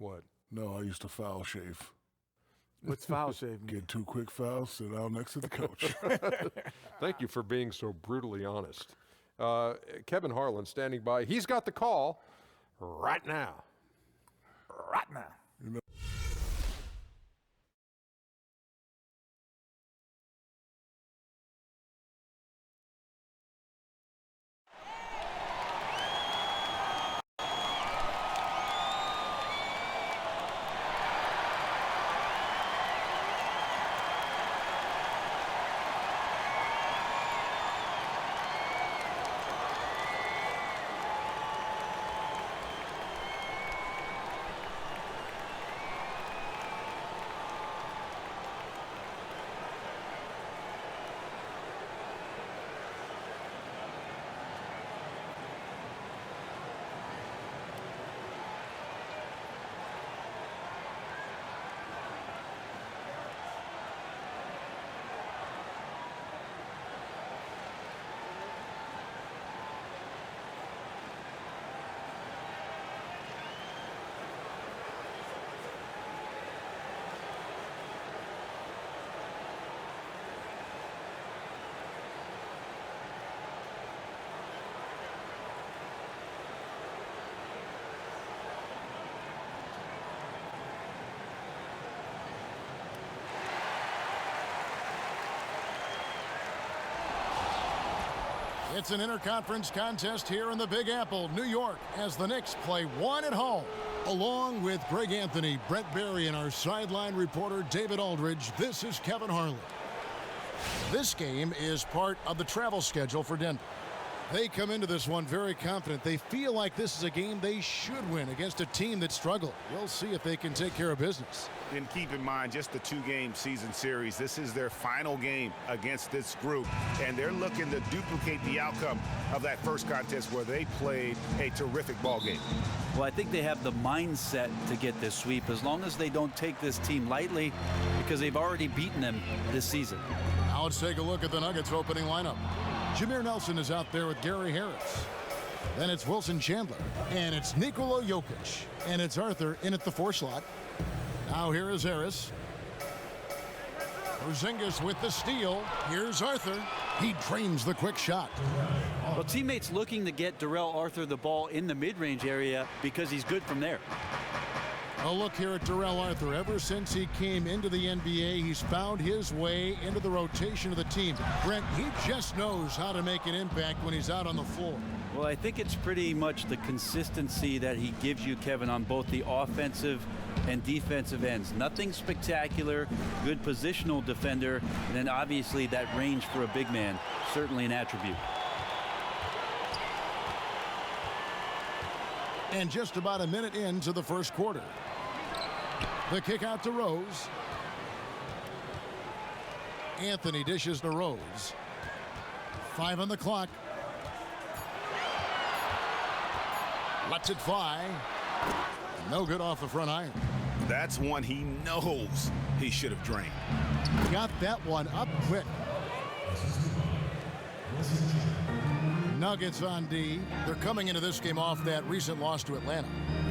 What? No, I used to foul shave. What's foul shave? Get 2 quick fouls, sit down next to the coach. Thank you for being so brutally honest. Kevin Harlan standing by. He's got the call right now. Right now. It's an interconference contest here in the Big Apple, New York, as the Knicks play one at home. Along with Greg Anthony, Brent Barry, and our sideline reporter David Aldridge, this is Kevin Harlan. This game is part of the travel schedule for Denver. They come into this one very confident. They feel like this is a game they should win against a team that struggled. We'll see if they can take care of business. And keep in mind, just the 2-game season series. This is their final game against this group, and they're looking to duplicate the outcome of that first contest where they played a terrific ball game. Well, I think they have the mindset to get this sweep as long as they don't take this team lightly, because they've already beaten them this season. Now let's take a look at the Nuggets opening lineup. Jameer Nelson is out there with Gary Harris. Then it's Wilson Chandler. And it's Nikola Jokic. And it's Arthur in at the 4 slot. Now here is Harris. Porzingis with the steal. Here's Arthur. He drains the quick shot. Well, teammates looking to get Darrell Arthur the ball in the mid-range area because he's good from there. A look here at Darrell Arthur. Ever since he came into the NBA, he's found his way into the rotation of the team. Brent, he just knows how to make an impact when he's out on the floor. Well, I think it's pretty much the consistency that he gives you, Kevin, on both the offensive and defensive ends. Nothing spectacular, good positional defender, and then obviously that range for a big man, certainly an attribute. And just about a minute into the first quarter. The kick out to Rose. Anthony dishes to Rose. 5 on the clock. Lets it fly. No good off the front iron. That's one he knows he should have drained. Got that one up quick. Nuggets on D. They're coming into this game off that recent loss to Atlanta.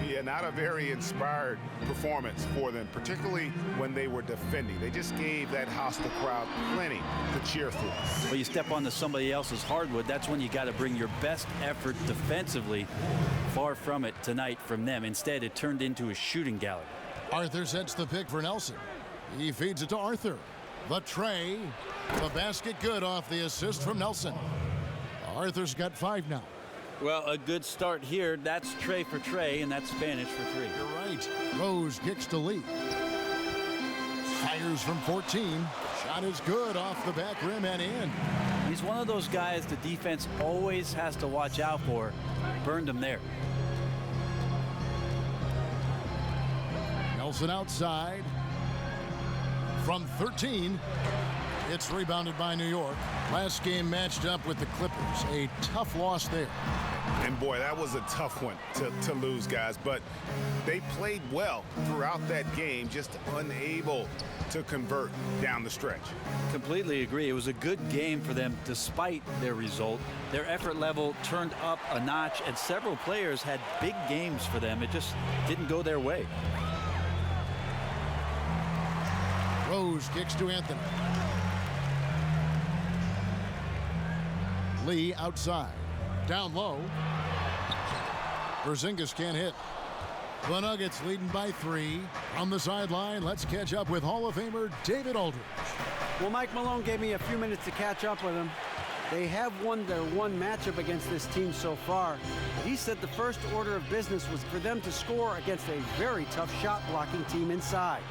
Yeah, not a very inspired performance for them, particularly when they were defending. They just gave that hostile crowd plenty to cheer through. Well, you step onto somebody else's hardwood, that's when you got to bring your best effort defensively. Far from it tonight from them. Instead, it turned into a shooting gallery. Arthur sets the pick for Nelson. He feeds it to Arthur. The tray. The basket good off the assist from Nelson. Arthur's got 5 now. Well, a good start here. That's Trey for Trey, and that's Spanish for 3. You're right. Rose kicks to Lee. Fires from 14. Shot is good off the back rim and in. He's one of those guys the defense always has to watch out for. Burned him there. Nelson outside. From 13. It's rebounded by New York. Last game matched up with the Clippers. A tough loss there. And boy, that was a tough one to lose, guys. But they played well throughout that game, just unable to convert down the stretch. Completely agree. It was a good game for them despite their result. Their effort level turned up a notch, and several players had big games for them. It just didn't go their way. Rose kicks to Anthony. Lee outside. Down low. Porzingis can't hit. The Nuggets leading by 3. On the sideline, let's catch up with Hall of Famer David Aldridge. Well, Mike Malone gave me a few minutes to catch up with him. They have won their one matchup against this team so far. He said the first order of business was for them to score against a very tough shot blocking team inside.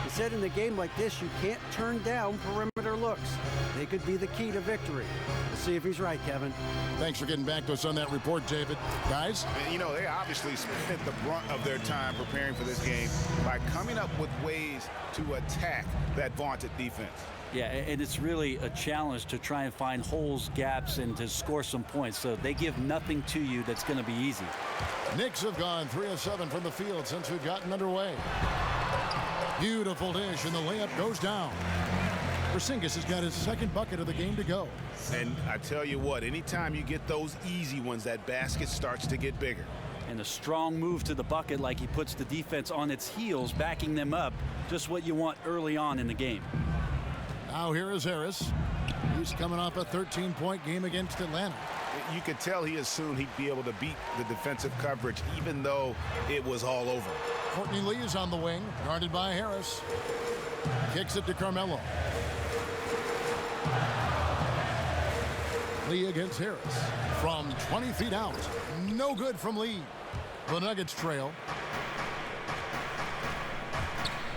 He said in a game like this, you can't turn down perimeter looks. They could be the key to victory. We'll see if he's right, Kevin. Thanks for getting back to us on that report, David. Guys? And, you know, they obviously spent the brunt of their time preparing for this game by coming up with ways to attack that vaunted defense. Yeah, and it's really a challenge to try and find holes, gaps, and to score some points. So they give nothing to you that's going to be easy. Knicks have gone 3 of 7 from the field since we've gotten underway. Beautiful dish, and the layup goes down. Porzingis has got his second bucket of the game to go. And I tell you what, anytime you get those easy ones, that basket starts to get bigger. And a strong move to the bucket, like he puts the defense on its heels, backing them up. Just what you want early on in the game. Now here is Harris. He's coming off a 13-point game against Atlanta. You could tell he assumed he'd be able to beat the defensive coverage, even though it was all over. Courtney Lee is on the wing, guarded by Harris. Kicks it to Carmelo. Lee against Harris. From 20 feet out. No good from Lee. The Nuggets trail.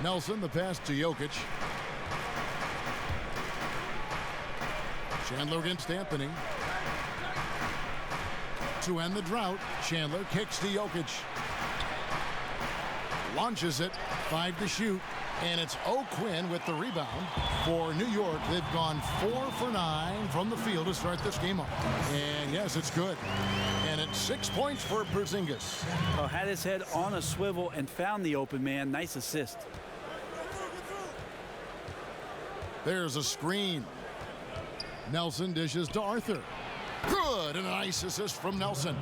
Nelson, the pass to Jokic. Chandler against Anthony. To end the drought, Chandler kicks to Jokic. Launches it, 5 to shoot, and it's O'Quinn with the rebound for New York. They've gone 4 for 9 from the field to start this game off. And yes, it's good. And it's 6 points for Porzingis. Well, had his head on a swivel and found the open man. Nice assist. There's a screen. Nelson dishes to Arthur. Good, and a nice assist from Nelson.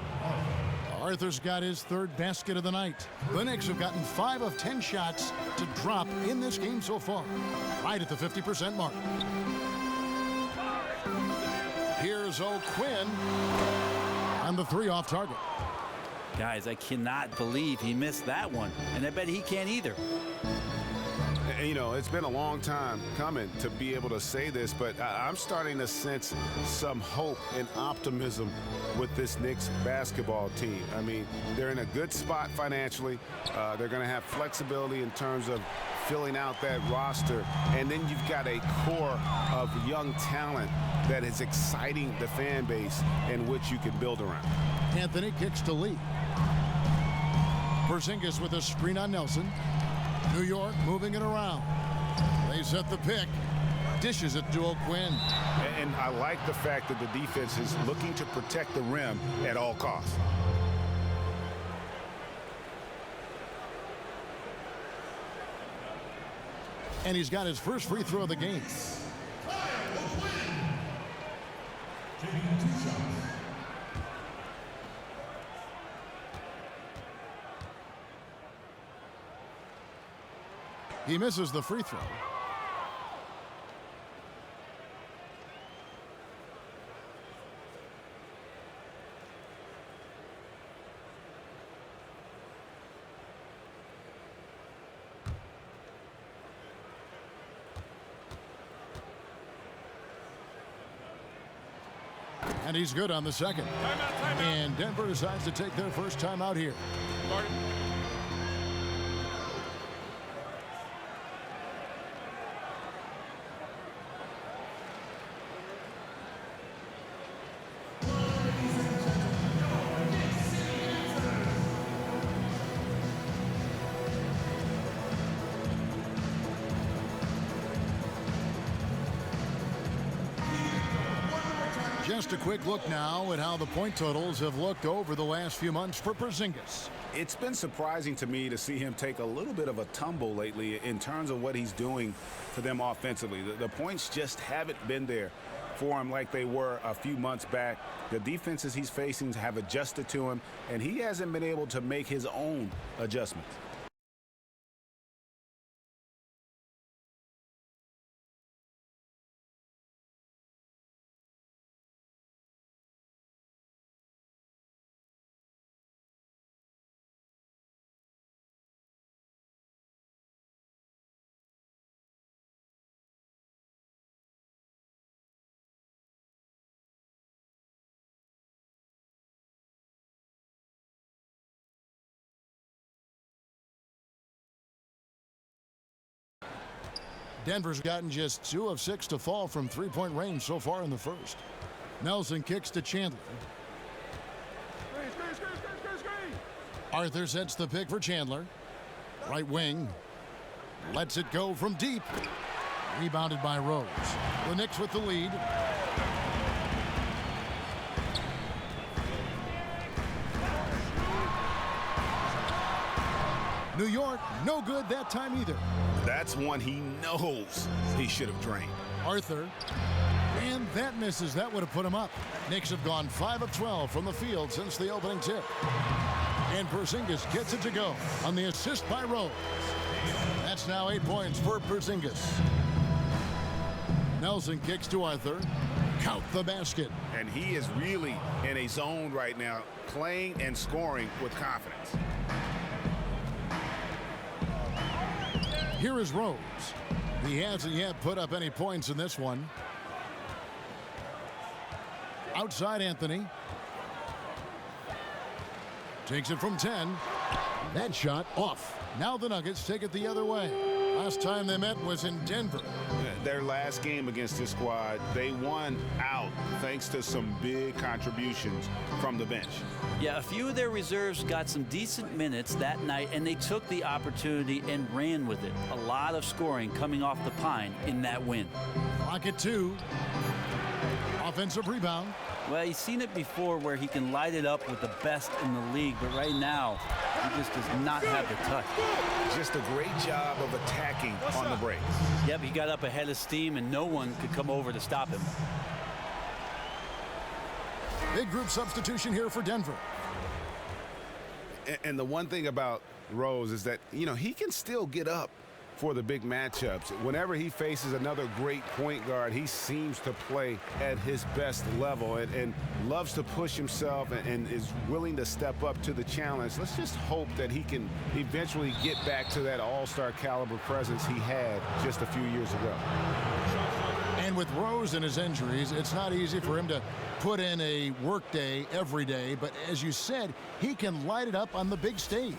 Arthur's got his third basket of the night. The Knicks have gotten 5 of 10 shots to drop in this game so far, right at the 50% mark. Here's O'Quinn, and the 3 off target. Guys, I cannot believe he missed that one, and I bet he can't either. You know, it's been a long time coming to be able to say this, but I'm starting to sense some hope and optimism with this Knicks basketball team. I mean, they're in a good spot financially. They're going to have flexibility in terms of filling out that roster. And then you've got a core of young talent that is exciting the fan base in which you can build around. Anthony kicks to Lee. Porzingis with a screen on Nelson. New York moving it around. They set the pick. Dishes it to O'Quinn. And I like the fact that the defense is looking to protect the rim at all costs. And he's got his first free throw of the game. He misses the free throw. And he's good on the second. Timeout. And Denver decides to take their first timeout here. Just a quick look now at how the point totals have looked over the last few months for Porzingis. It's been surprising to me to see him take a little bit of a tumble lately in terms of what he's doing for them offensively. The points just haven't been there for him like they were a few months back. The defenses he's facing have adjusted to him, and he hasn't been able to make his own adjustments. Denver's gotten just 2 of 6 to fall from three-point range so far in the first. Nelson kicks to Chandler. Arthur sets the pick for Chandler. Right wing. Lets it go from deep. Rebounded by Rose. The Knicks with the lead. New York, no good that time either. That's one he knows he should have drained. Arthur, and that misses. That would have put him up. Knicks have gone 5 of 12 from the field since the opening tip. And Porzingis gets it to go on the assist by Rose. That's now 8 points for Porzingis. Nelson kicks to Arthur. Count the basket. And he is really in a zone right now, playing and scoring with confidence. Here is Rose. He hasn't yet put up any points in this one. Outside Anthony. Takes it from 10. That shot off. Now the Nuggets take it the other way. Last time they met was in Denver. Their last game against this squad, they won out thanks to some big contributions from the bench. Yeah, a few of their reserves got some decent minutes that night, and they took the opportunity and ran with it. A lot of scoring coming off the pine in that win. Rocket 2. Offensive rebound. Well, he's seen it before where he can light it up with the best in the league, but right now, he just does not have the touch. Just a great job of attacking on the break. Yep, he got up ahead of steam, and no one could come over to stop him. Big group substitution here for Denver. And the one thing about Rose is that, you know, he can still get up for the big matchups. Whenever he faces another great point guard, he seems to play at his best level and loves to push himself and is willing to step up to the challenge. Let's just hope that he can eventually get back to that all-star caliber presence he had just a few years ago. And with Rose and his injuries, it's not easy for him to put in a work day every day. But as you said, he can light it up on the big stage.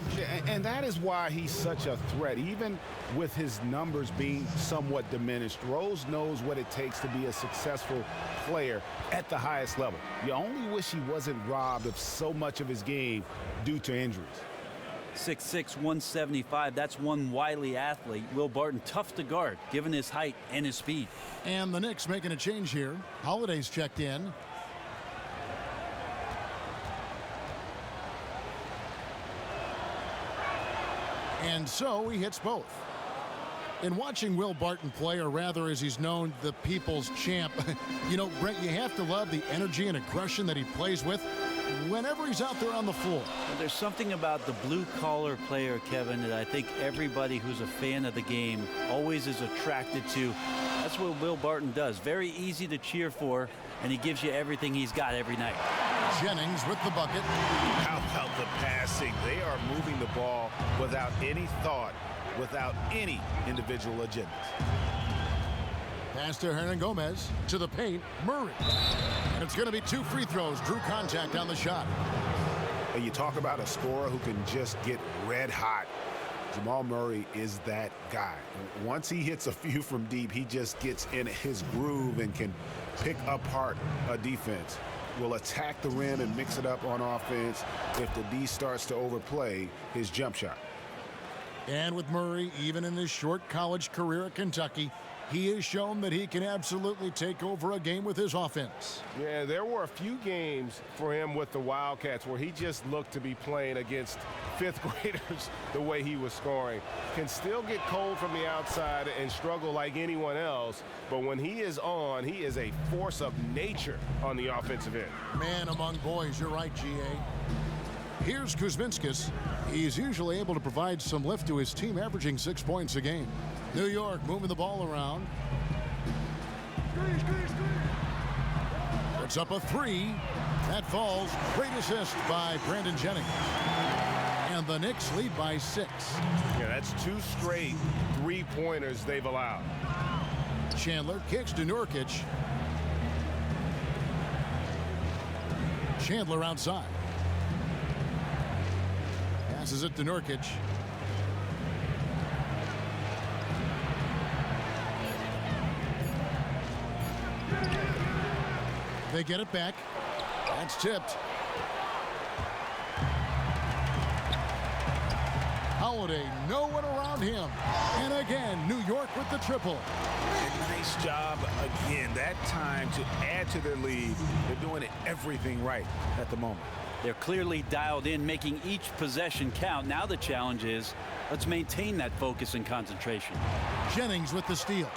And that is why he's such a threat. Even with his numbers being somewhat diminished, Rose knows what it takes to be a successful player at the highest level. You only wish he wasn't robbed of so much of his game due to injuries. 6'6", 175. That's one wily athlete. Will Barton, tough to guard, given his height and his speed. And the Knicks making a change here. Holiday's checked in. And so he hits both. In watching Will Barton play, or rather as he's known, the people's champ, you know, Brent, you have to love the energy and aggression that he plays with whenever he's out there on the floor. Well, there's something about the blue-collar player, Kevin, that I think everybody who's a fan of the game always is attracted to. That's what Will Barton does. Very easy to cheer for, and he gives you everything he's got every night. Jennings with the bucket. How about the passing? They are moving the ball without any thought, without any individual agendas. Pass to Hernan Gomez. To the paint, Murray. And it's going to be 2 free throws. Drew contact on the shot. And you talk about a scorer who can just get red hot. Jamal Murray is that guy. Once he hits a few from deep, he just gets in his groove and can pick apart a defense. Will attack the rim and mix it up on offense if the D starts to overplay his jump shot. And with Murray, even in his short college career at Kentucky, He has shown that he can absolutely take over a game with his offense. Yeah, there were a few games for him with the Wildcats where he just looked to be playing against fifth graders the way he was scoring. Can still get cold from the outside and struggle like anyone else, but when he is on, he is a force of nature on the offensive end. Man among boys, you're right, G.A. Here's Kuzminskis. He's usually able to provide some lift to his team, averaging 6 points a game. New York moving the ball around. Puts up a three. That falls. Great assist by Brandon Jennings. And the Knicks lead by 6. Yeah, that's 2 straight three-pointers they've allowed. Chandler kicks to Nurkic. Chandler outside. Passes it to Nurkic. They get it back. That's tipped. Holiday, no one around him. And again, New York with the triple. Nice job again. That time to add to their lead. They're doing everything right at the moment. They're clearly dialed in, making each possession count. Now the challenge is, let's maintain that focus and concentration. Jennings with the steal.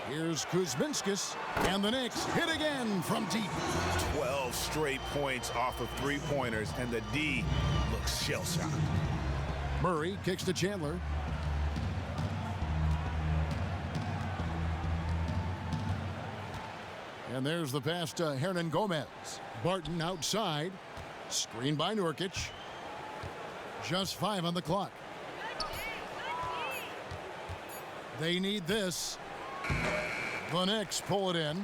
Here's Kuzminskis, and the Knicks hit again from deep. 12 straight points off of three-pointers, and the D looks shell-shocked. Murray kicks to Chandler. And there's the pass to Hernan Gomez. Barton outside. Screened by Nurkic. Just 5 on the clock. They need this. The Knicks pull it in.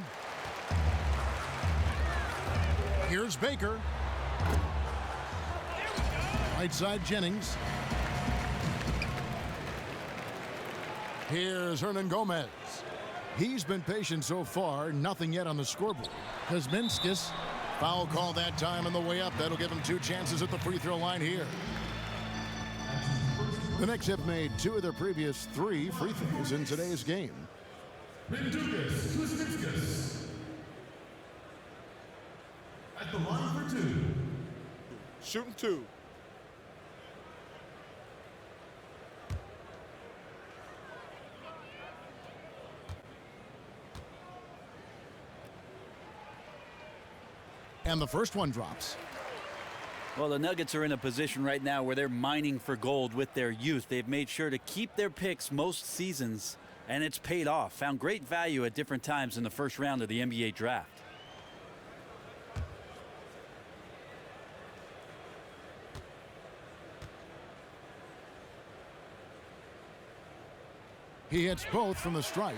Here's Baker. Right side Jennings. Here's Hernan Gomez. He's been patient so far. Nothing yet on the scoreboard. Kuzminskis. Foul call that time on the way up. That'll give him 2 chances at the free throw line here. The Knicks have made 2 of their previous 3 free throws in today's game. Kuzminskis at the line for 2. Shooting 2. And the first one drops. Well, the Nuggets are in a position right now where they're mining for gold with their youth. They've made sure to keep their picks most seasons, and it's paid off. Found great value at different times in the first round of the NBA draft. He hits both from the stripe.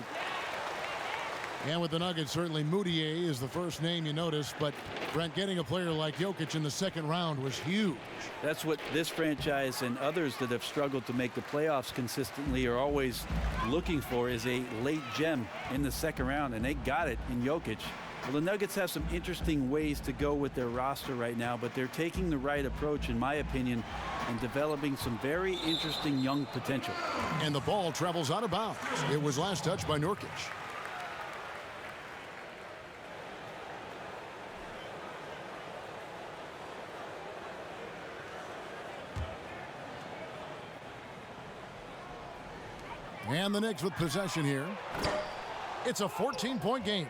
And with the Nuggets, certainly Moutier is the first name you notice, but Brent, getting a player like Jokic in the second round was huge. That's what this franchise and others that have struggled to make the playoffs consistently are always looking for, is a late gem in the second round, and they got it in Jokic. Well, the Nuggets have some interesting ways to go with their roster right now, but they're taking the right approach, in my opinion, and developing some very interesting young potential. And the ball travels out of bounds. It was last touched by Nurkic. And the Knicks with possession here. It's a 14-point game.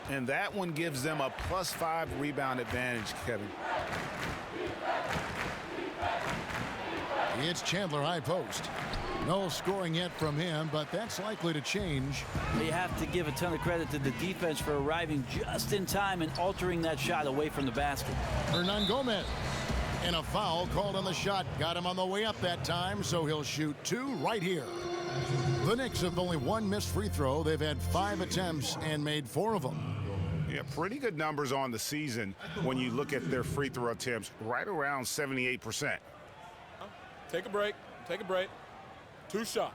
And that one gives them a +5 rebound advantage, Kevin. It's Chandler high post. No scoring yet from him, but that's likely to change. You have to give a ton of credit to the defense for arriving just in time and altering that shot away from the basket. Hernan Gomez. And a foul called on the shot. Got him on the way up that time, so he'll shoot 2 right here. The Knicks have only 1 missed free throw. They've had 5 attempts and made 4 of them. Yeah, pretty good numbers on the season when you look at their free throw attempts, right around 78%. Take a break. Take a break. 2 shots.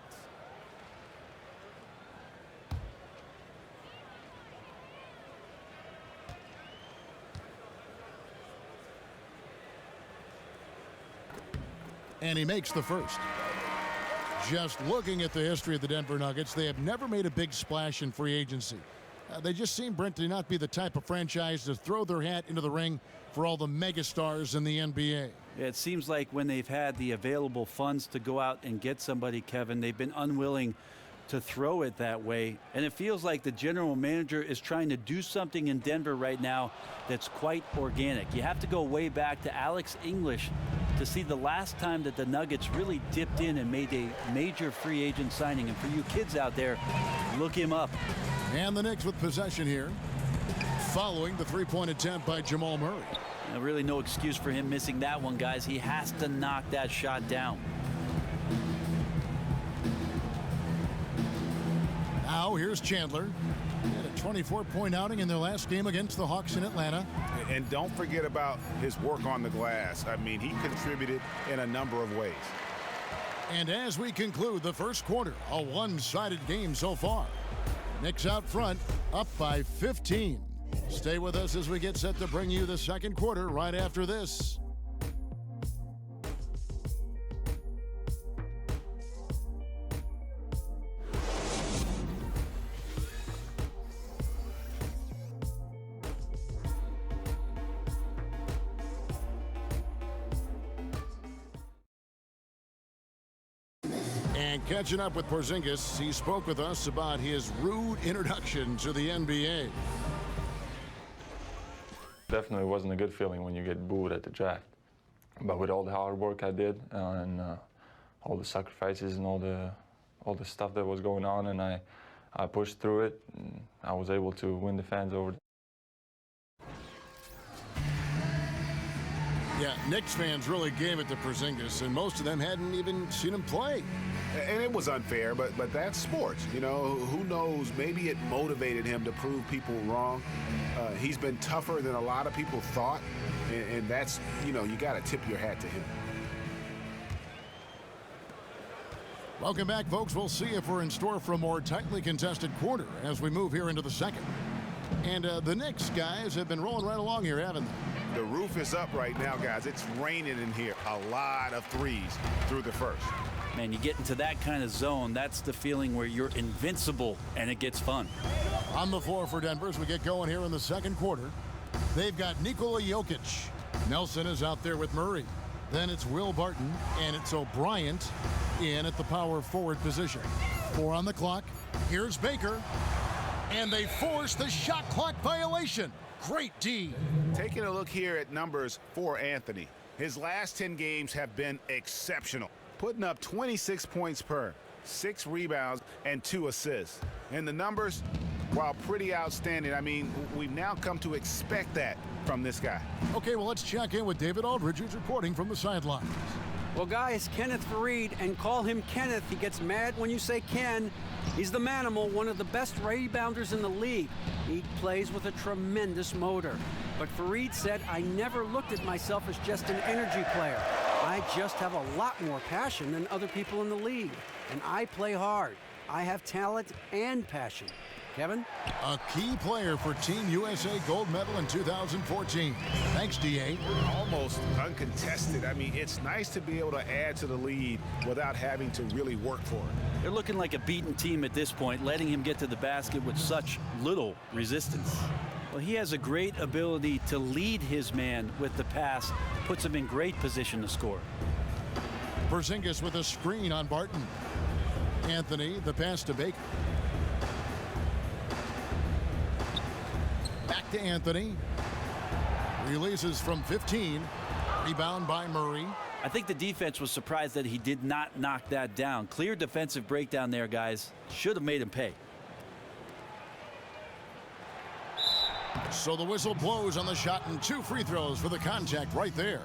And he makes the first. Just looking at the history of the Denver Nuggets, they have never made a big splash in free agency. They just seem, Brent, to not be the type of franchise to throw their hat into the ring for all the megastars in the NBA. Yeah, it seems like when they've had the available funds to go out and get somebody, Kevin, they've been unwilling to throw it that way. And it feels like the general manager is trying to do something in Denver right now that's quite organic. You have to go way back to Alex English to see the last time that the Nuggets really dipped in and made a major free agent signing. And for you kids out there, look him up. And the Knicks with possession here, following the three-point attempt by Jamal Murray. Really no excuse for him missing that one, guys. He has to knock that shot down. Now here's Chandler. He had a 24-point outing in their last game against the Hawks in Atlanta. And don't forget about his work on the glass. I mean, he contributed in a number of ways. And as we conclude the first quarter, a one-sided game so far. Knicks out front, up by 15. Stay with us as we get set to bring you the second quarter right after this. And catching up with Porzingis, he spoke with us about his rude introduction to the NBA. Definitely wasn't a good feeling when you get booed at the draft. But with all the hard work I did and all the sacrifices and all the stuff that was going on, and I pushed through it, and I was able to win the fans over. Yeah, Knicks fans really gave it to Porzingis, and most of them hadn't even seen him play. And it was unfair, but that's sports. You know, who knows? Maybe it motivated him to prove people wrong. He's been tougher than a lot of people thought, and that's, you know, you got to tip your hat to him. Welcome back, folks. We'll see if we're in store for a more tightly contested quarter as we move here into the second. And the Knicks guys have been rolling right along here, haven't they? The roof is up right now, guys. It's raining in here. A lot of threes through the first. Man, you get into that kind of zone, that's the feeling where you're invincible and it gets fun. On the floor for Denver as we get going here in the second quarter. They've got Nikola Jokic. Nelson is out there with Murray. Then it's Will Barton, and it's O'Brien in at the power forward position. 4 on the clock. Here's Baker. And they force the shot clock violation. Great D. Taking a look here at numbers for Anthony. His last 10 games have been exceptional. Putting up 26 points per, 6 rebounds, and 2 assists. And the numbers, while pretty outstanding, I mean, we've now come to expect that from this guy. Okay, well, let's check in with David Aldridge, who's reporting from the sidelines. Well, guys, Kenneth Faried, and call him Kenneth. He gets mad when you say Ken. He's the manimal, one of the best rebounders in the league. He plays with a tremendous motor. But Faried said, I never looked at myself as just an energy player. I just have a lot more passion than other people in the league. And I play hard. I have talent and passion. Kevin? A key player for Team USA gold medal in 2014. Thanks, D.A. Almost uncontested. I mean, it's nice to be able to add to the lead without having to really work for it. They're looking like a beaten team at this point, letting him get to the basket with such little resistance. Well, he has a great ability to lead his man with the pass, puts him in great position to score. Porzingis with a screen on Barton. Anthony, the pass to Baker. Back to Anthony. Releases from 15. Rebound by Murray. I think the defense was surprised that he did not knock that down. Clear defensive breakdown there, guys. Should have made him pay. So the whistle blows on the shot and 2 free throws for the contact right there.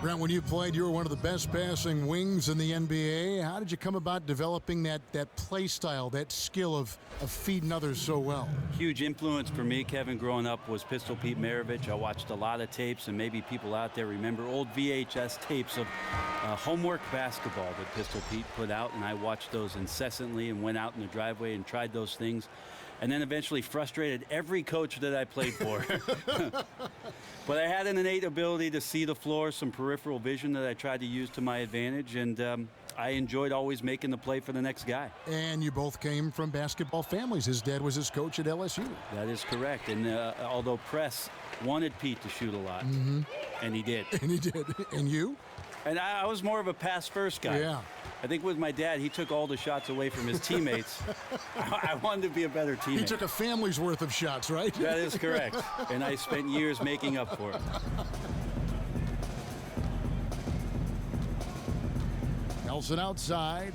Brent, when you played, you were one of the best passing wings in the NBA. How did you come about developing that play style, that skill of feeding others so well? Huge influence for me, Kevin, growing up was Pistol Pete Maravich. I watched a lot of tapes, and maybe people out there remember old VHS tapes of homework basketball that Pistol Pete put out, and I watched those incessantly and went out in the driveway and tried those things. and then eventually frustrated every coach that I played for. But I had an innate ability to see the floor, some peripheral vision that I tried to use to my advantage, and I enjoyed always making the play for the next guy. And you both came from basketball families. His dad was his coach at LSU. That is correct. And although Press wanted Pete to shoot a lot, and he did. And he did. And you? And I was more of a pass-first guy. Yeah. I think with my dad, he took all the shots away from his teammates. I wanted to be a better teammate. He took a family's worth of shots, right? That is correct. And I spent years making up for it. Nelson outside.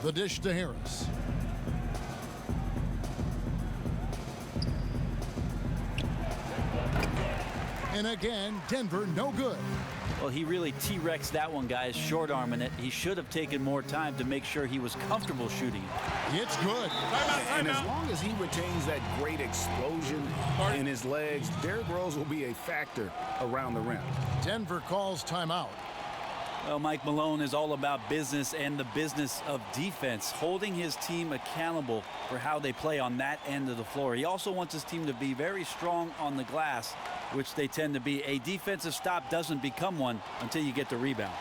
The dish to Harris. And again, Denver no good. Well, he really T-Rexed that one, guys, short-arming it. He should have taken more time to make sure he was comfortable shooting. It's good. And as long as he retains that great explosion in his legs, Derrick Rose will be a factor around the rim. Denver calls timeout. Well, Mike Malone is all about business and the business of defense, holding his team accountable for how they play on that end of the floor. He also wants his team to be very strong on the glass, which they tend to be. A defensive stop doesn't become one until you get the rebound.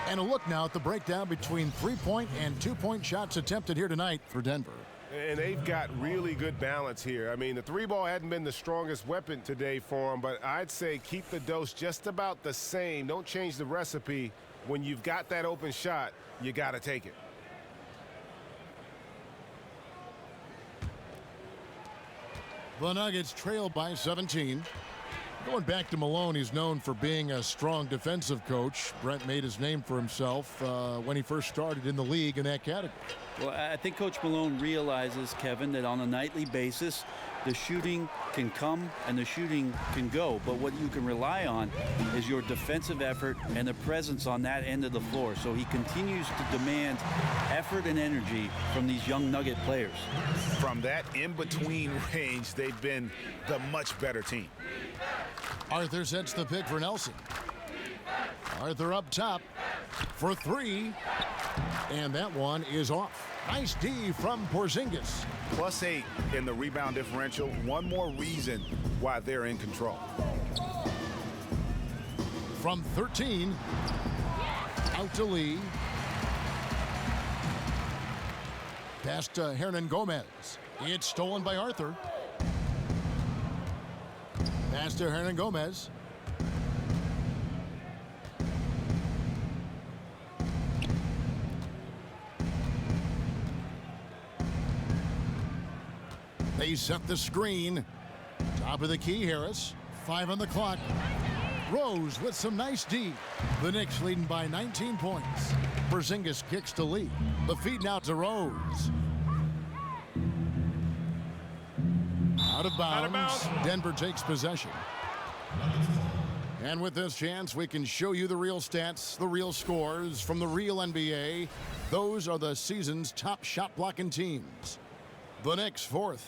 And a look now at the breakdown between three-point and two-point shots attempted here tonight for Denver. And they've got really good balance here. I mean, the three ball hadn't been the strongest weapon today for them, but I'd say keep the dose just about the same. Don't change the recipe. When you've got that open shot, you got to take it. The Nuggets trail by 17. Going back to Malone, he's known for being a strong defensive coach. Brent made his name for himself when he first started in the league in that category. Well, I think Coach Malone realizes, Kevin, that on a nightly basis, the shooting can come and the shooting can go. But what you can rely on is your defensive effort and the presence on that end of the floor. So he continues to demand effort and energy from these young Nugget players. From that in-between range, they've been the much better team. Arthur sets the pick for Nelson. Arthur up top for three. And that one is off. Nice D from Porzingis. +8 in the rebound differential. One more reason why they're in control. From 13. Out to Lee. Pass to Hernan Gomez. It's stolen by Arthur. Pass to Hernan Gomez. They set the screen. Top of the key, Harris. 5 on the clock. Rose with some nice D. The Knicks leading by 19 points. Porzingis kicks to Lee. The feed now to Rose. Out of bounds. Denver takes possession. And with this chance, we can show you the real stats, the real scores from the real NBA. Those are the season's top shot blocking teams. The Knicks 4th.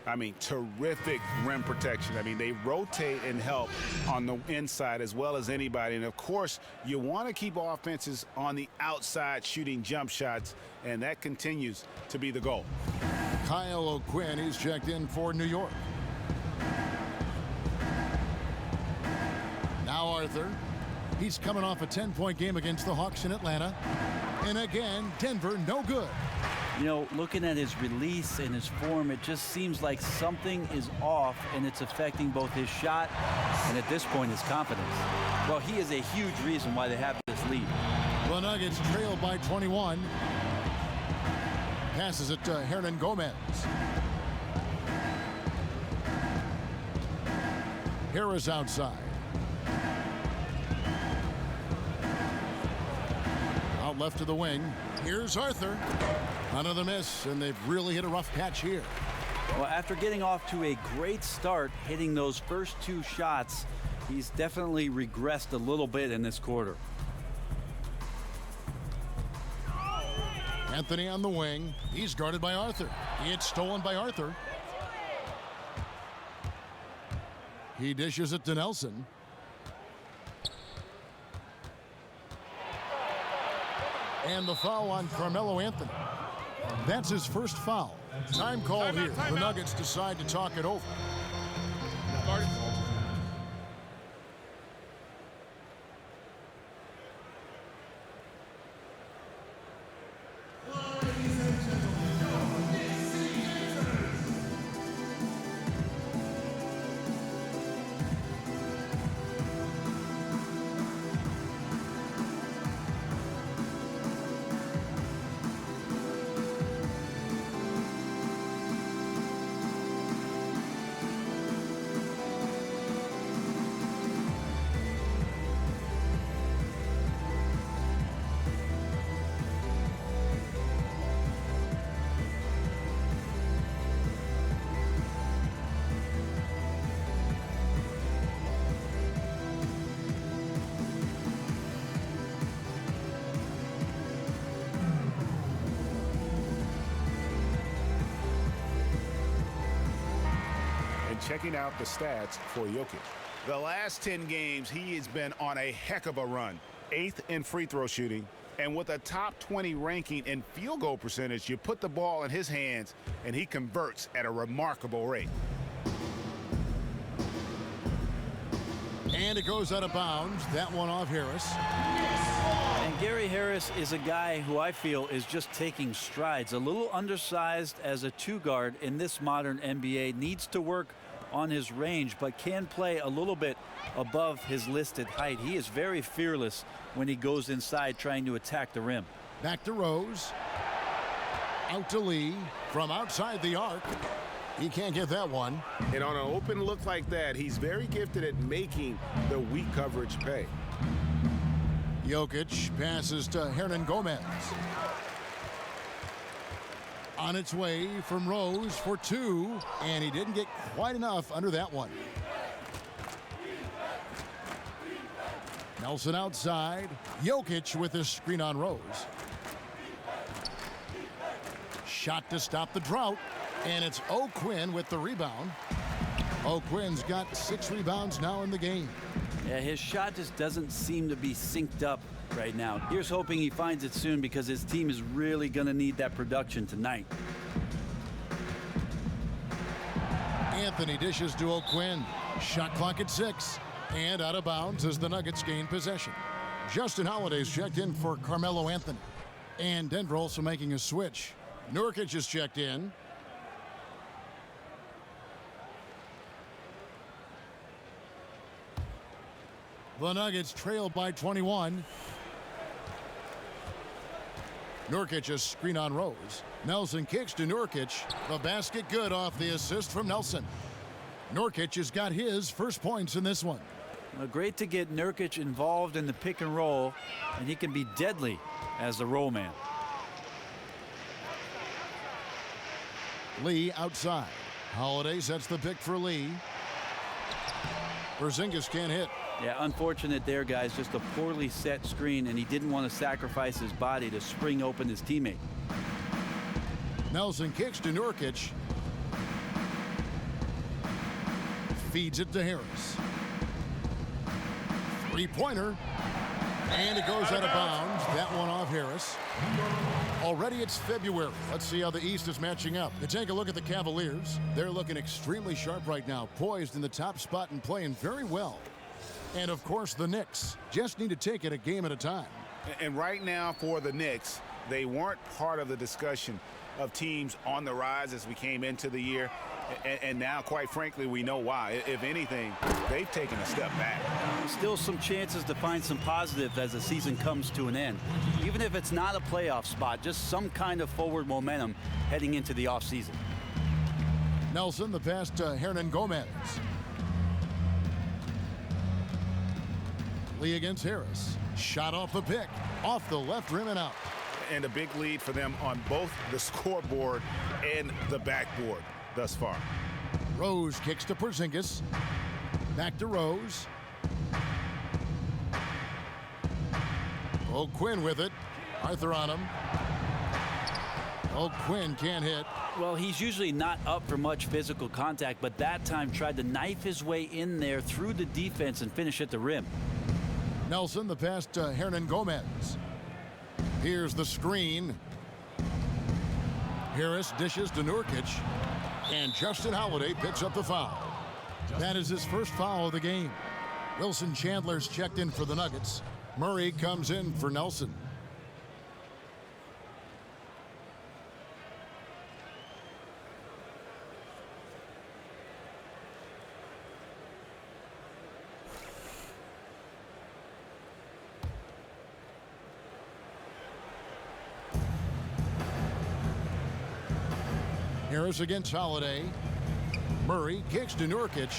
I mean, terrific rim protection. I mean, they rotate and help on the inside as well as anybody. And, of course, you want to keep offenses on the outside shooting jump shots, and that continues to be the goal. Kyle O'Quinn, he's checked in for New York. Now Arthur. He's coming off a 10-point game against the Hawks in Atlanta. And again, Denver no good. You know, looking at his release and his form, it just seems like something is off, and it's affecting both his shot and, at this point, his confidence. Well, he is a huge reason why they have this lead. The Nuggets trail by 21. Passes it to Hernan Gomez. Harris outside. Out left to the wing. Here's Arthur. Another miss, and they've really hit a rough patch here. Well, after getting off to a great start, hitting those first 2 shots, he's definitely regressed a little bit in this quarter. Anthony on the wing. He's guarded by Arthur. It's stolen by Arthur. He dishes it to Nelson. And the foul on Carmelo Anthony. That's his first foul. Time called here. The Nuggets decide to talk it over. Checking out the stats for Jokic. The last 10 games, he has been on a heck of a run. 8th in free throw shooting. And with a top 20 ranking in field goal percentage, you put the ball in his hands, and he converts at a remarkable rate. And it goes out of bounds. That one off Harris. And Gary Harris is a guy who I feel is just taking strides. A little undersized as a 2-guard in this modern NBA. Needs to work on his range, but can play a little bit above his listed height. He is very fearless when he goes inside trying to attack the rim. Back to Rose. Out to Lee. From outside the arc. He can't get that one. And on an open look like that, he's very gifted at making the weak coverage pay. Jokic passes to Hernan Gomez. On its way from Rose for 2, and he didn't get quite enough under that one. Nelson outside. Jokic with his screen on Rose. Shot to stop the drought, and it's O'Quinn with the rebound. O'Quinn's got 6 rebounds now in the game. Yeah, his shot just doesn't seem to be synced up right now. Here's hoping he finds it soon because his team is really going to need that production tonight. Anthony dishes to O'Quinn. Shot clock at 6. And out of bounds as the Nuggets gain possession. Justin Holiday's checked in for Carmelo Anthony. And Denver also making a switch. Nurkic is checked in. The Nuggets trail by 21. Nurkic a screen on Rose. Nelson kicks to Nurkic. The basket good off the assist from Nelson. Nurkic has got his first points in this one. Well, great to get Nurkic involved in the pick and roll, and he can be deadly as the roll man. Lee outside. Holiday sets the pick for Lee. Porzingis can't hit. Yeah, unfortunate there, guys. Just a poorly set screen, and he didn't want to sacrifice his body to spring open his teammate. Nelson kicks to Nurkic. Feeds it to Harris. Three-pointer. And it goes out of bounds. That one off Harris. Already it's February. Let's see how the East is matching up. To take a look at the Cavaliers, they're looking extremely sharp right now, poised in the top spot and playing very well. And of course the Knicks just need to take it a game at a time. And right now for the Knicks, they weren't part of the discussion of teams on the rise as we came into the year. And now, quite frankly, we know why. If anything, they've taken a step back. Still some chances to find some positives as the season comes to an end. Even if it's not a playoff spot, just some kind of forward momentum heading into the offseason. Nelson, the pass to Hernan Gomez. Lee against Harris. Shot off the pick. Off the left rim and out. And a big lead for them on both the scoreboard and the backboard thus far. Rose kicks to Porzingis. Back to Rose. O'Quinn with it. Arthur on him. O'Quinn can't hit. Well, he's usually not up for much physical contact, but that time tried to knife his way in there through the defense and finish at the rim. Nelson, the pass to Hernan Gomez. Here's the screen. Harris dishes to Nurkic. And Justin Holiday picks up the foul. That is his first foul of the game. Wilson Chandler's checked in for the Nuggets. Murray comes in for Nelson. Harris against Holiday. Murray kicks to Nurkic.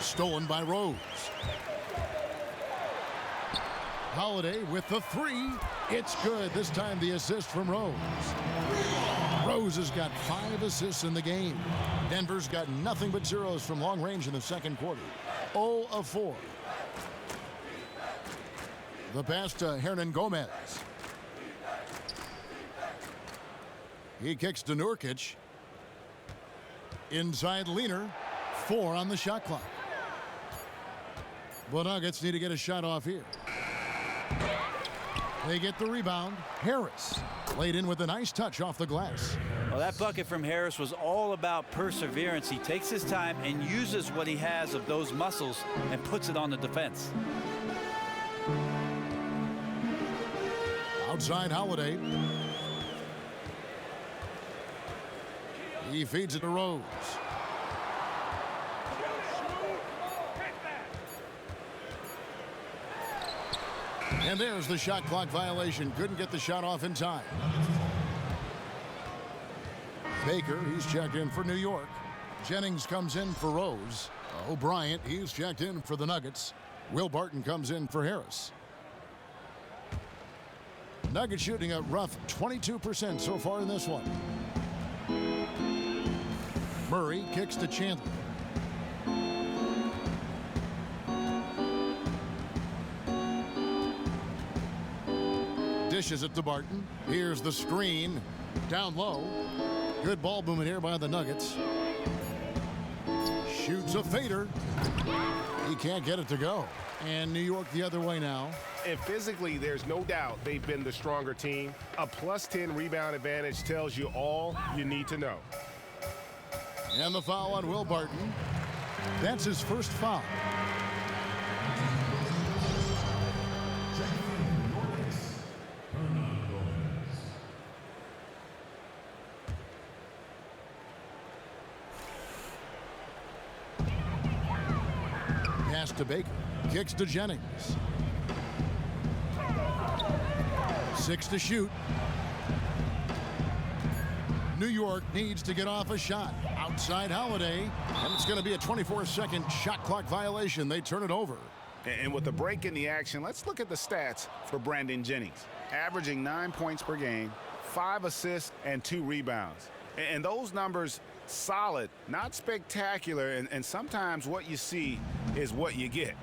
Stolen by Rose. Holiday with the three. It's good. This time the assist from Rose. Rose has got 5 assists in the game. Denver's got nothing but zeros from long range in the second quarter. 0 of 4. The pass to Hernan Gomez. He kicks to Nurkic. Inside Leaner. 4 on the shot clock. The Nuggets need to get a shot off here. They get the rebound. Harris laid in with a nice touch off the glass. Well, that bucket from Harris was all about perseverance. He takes his time and uses what he has of those muscles and puts it on the defense. Outside Holiday. He feeds it to Rose. And there's the shot clock violation. Couldn't get the shot off in time. Baker, he's checked in for New York. Jennings comes in for Rose. O'Brien, he's checked in for the Nuggets. Will Barton comes in for Harris. Nuggets shooting a rough 22% so far in this one. Murray kicks to Chandler. Dishes it to Barton. Here's the screen. Down low. Good ball movement here by the Nuggets. Shoots a fader. He can't get it to go. And New York the other way now. And physically, there's no doubt they've been the stronger team. A +10 rebound advantage tells you all you need to know. And the foul on Will Barton. That's his first foul. Pass to Baker. Kicks to Jennings. 6 to shoot. New York needs to get off a shot. Outside Holiday. And it's going to be a 24-second shot clock violation. They turn it over. And with the break in the action, let's look at the stats for Brandon Jennings. Averaging 9 points per game, 5 assists, and 2 rebounds. And those numbers, solid, not spectacular. And sometimes what you see is what you get.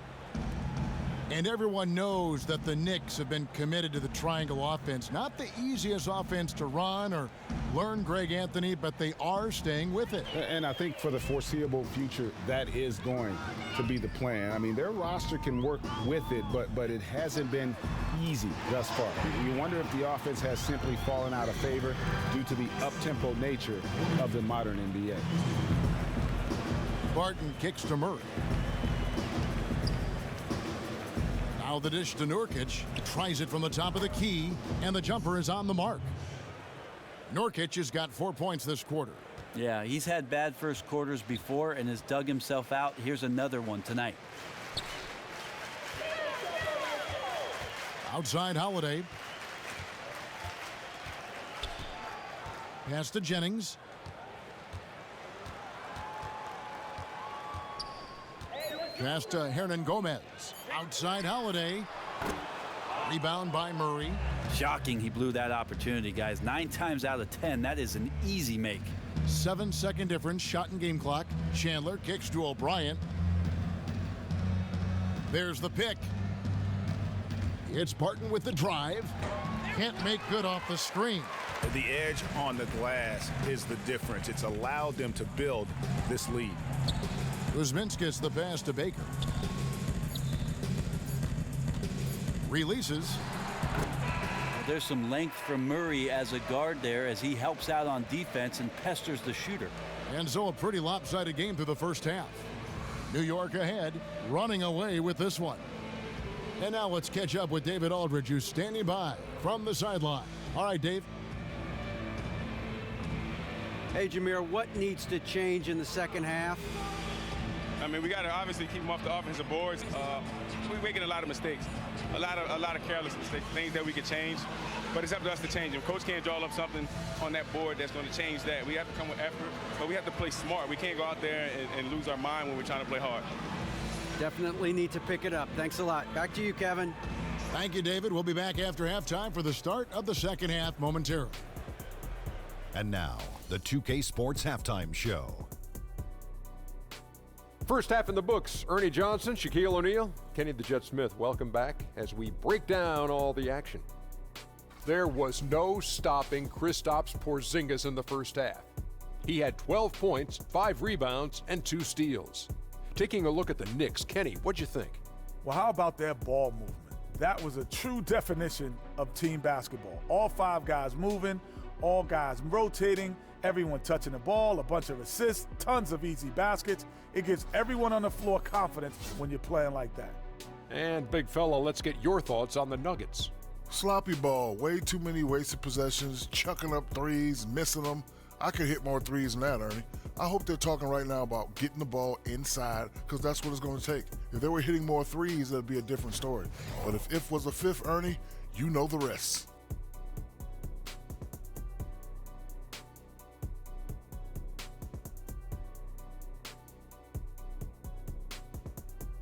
And everyone knows that the Knicks have been committed to the triangle offense. Not the easiest offense to run or learn, Greg Anthony, but they are staying with it. And I think for the foreseeable future, that is going to be the plan. I mean, their roster can work with it, but it hasn't been easy thus far. You wonder if the offense has simply fallen out of favor due to the up-tempo nature of the modern NBA. Barton kicks to Murray. Now the dish to Nurkic. Tries it from the top of the key, and the jumper is on the mark. Nurkic has got 4 points this quarter. Yeah, he's had bad first quarters before and has dug himself out. Here's another one tonight. Outside Holiday. Pass to Jennings. Pass to Hernan Gomez. Outside Holiday. Rebound by Murray. Shocking he blew that opportunity, guys. 9 times out of 10, that is an easy make. 7-second difference, shot and game clock. Chandler kicks to O'Brien. There's the pick. It's Barton with the drive. Can't make good off the screen. The edge on the glass is the difference. It's allowed them to build this lead. Kuzminskis the pass to Baker. Releases. There's some length from Murray as a guard there as he helps out on defense and pesters the shooter. And so a pretty lopsided game through the first half. New York ahead, running away with this one. And now let's catch up with David Aldridge, who's standing by from the sideline. All right, Dave. Hey, Jameer, what needs to change in the second half? I mean, we got to obviously keep them off the offensive boards. We're making a lot of mistakes, a lot of careless mistakes, things that we could change. But it's up to us to change them. Coach can't draw up something on that board that's going to change that. We have to come with effort, but we have to play smart. We can't go out there and lose our mind when we're trying to play hard. Definitely need to pick it up. Thanks a lot. Back to you, Kevin. Thank you, David. We'll be back after halftime for the start of the second half momentarily. And now, the 2K Sports Halftime Show. First half in the books. Ernie Johnson, Shaquille O'Neal, Kenny the Jet Smith. Welcome back as we break down all the action. There was no stopping Kristaps Porzingis in the first half. He had 12 points, 5 rebounds, and 2 steals. Taking a look at the Knicks, Kenny, what'd you think? Well, how about their ball movement? That was a true definition of team basketball. All 5 guys moving, all guys rotating, everyone touching the ball, a bunch of assists, tons of easy baskets. It gives everyone on the floor confidence when you're playing like that. And big fella, let's get your thoughts on the Nuggets. Sloppy ball, way too many wasted possessions, chucking up threes, missing them. I could hit more threes than that, Ernie. I hope they're talking right now about getting the ball inside, because that's what it's going to take. If they were hitting more threes, it'd be a different story. But if was a fifth, Ernie, you know the rest.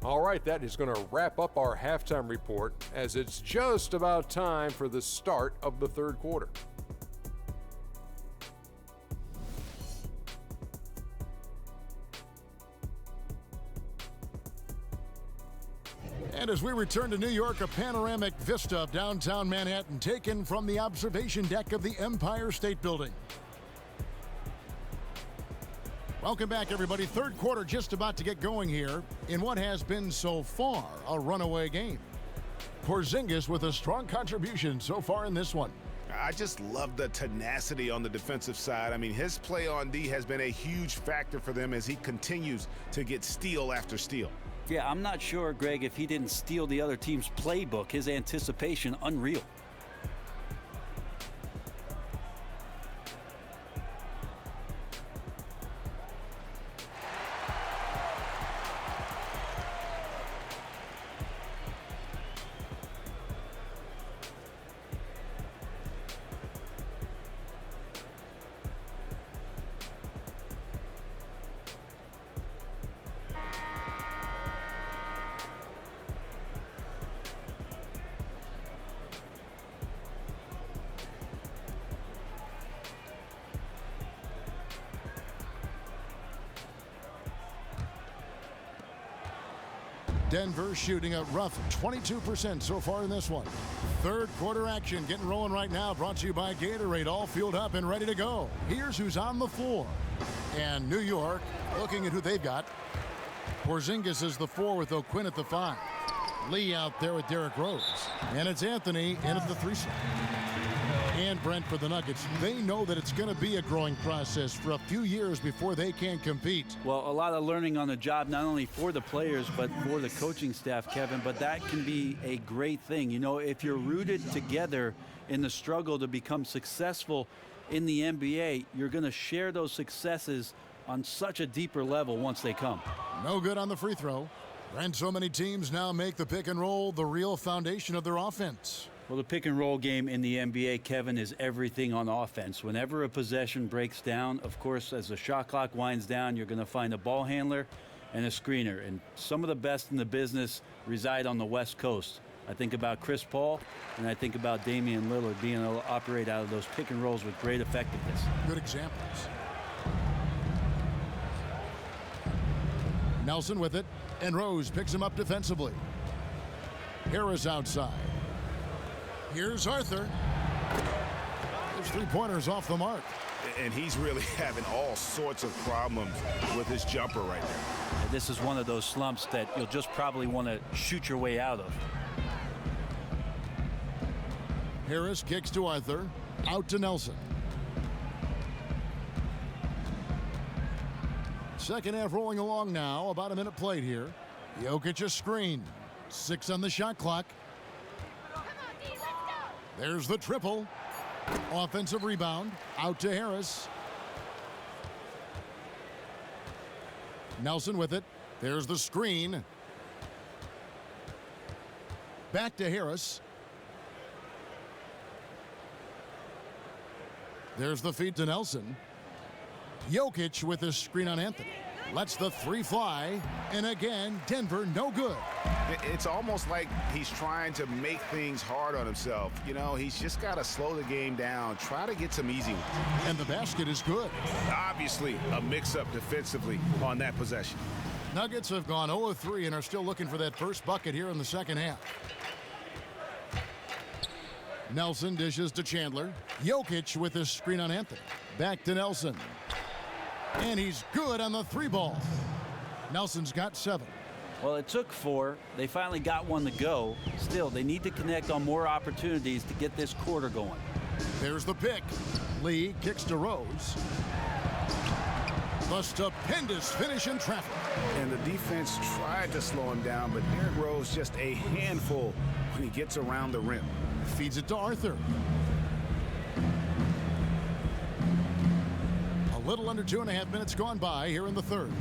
All right, that is going to wrap up our halftime report as it's just about time for the start of the third quarter. And as we return to New York, a panoramic vista of downtown Manhattan taken from the observation deck of the Empire State Building. Welcome back, everybody. Third quarter just about to get going here in what has been so far a runaway game. Porzingis with a strong contribution so far in this one. I just love the tenacity on the defensive side. I mean, his play on D has been a huge factor for them as he continues to get steal after steal. Yeah, I'm not sure, Greg, if he didn't steal the other team's playbook. His anticipation, unreal. Denver shooting a rough 22% so far in this one. Third quarter action getting rolling right now, brought to you by Gatorade, all fueled up and ready to go. Here's who's on the floor. And New York looking at who they've got. Porzingis is the 4 with O'Quinn at the 5. Lee out there with Derrick Rose. And it's Anthony in at the 3 slot. And Brent for the Nuggets. They know that it's going to be a growing process for a few years before they can compete. Well, a lot of learning on the job, not only for the players, but for the coaching staff, Kevin. But that can be a great thing. You know, if you're rooted together in the struggle to become successful in the NBA, you're going to share those successes on such a deeper level once they come. No good on the free throw. And so many teams now make the pick and roll the real foundation of their offense. Well, the pick and roll game in the NBA, Kevin, is everything on offense. Whenever a possession breaks down, of course, as the shot clock winds down, you're going to find a ball handler and a screener. And some of the best in the business reside on the West Coast. I think about Chris Paul, and I think about Damian Lillard being able to operate out of those pick and rolls with great effectiveness. Good examples. Nelson with it, and Rose picks him up defensively. Harris outside. Here's Arthur. His three-pointers off the mark. And he's really having all sorts of problems with his jumper right there. And this is one of those slumps that you'll just probably want to shoot your way out of. Harris kicks to Arthur. Out to Nelson. Second half rolling along now. About a minute played here. Jokic a screen. 6 on the shot clock. There's the triple. Offensive rebound. Out to Harris. Nelson with it. There's the screen. Back to Harris. There's the feed to Nelson. Jokic with his screen on Anthony. Lets the three fly. And again, Denver no good. It's almost like he's trying to make things hard on himself. You know, he's just got to slow the game down, try to get some easy ones. And the basket is good. Obviously, a mix-up defensively on that possession. Nuggets have gone 0 of 3 and are still looking for that first bucket here in the second half. Nelson dishes to Chandler. Jokic with his screen on Anthony. Back to Nelson. And he's good on the three ball. Nelson's got 7. Well, it took 4. They finally got one to go. Still, they need to connect on more opportunities to get this quarter going. There's the pick. Lee kicks to Rose. The stupendous finish in traffic. And the defense tried to slow him down, but Derrick Rose just a handful when he gets around the rim. Feeds it to Arthur. A little under 2.5 minutes gone by here in the third.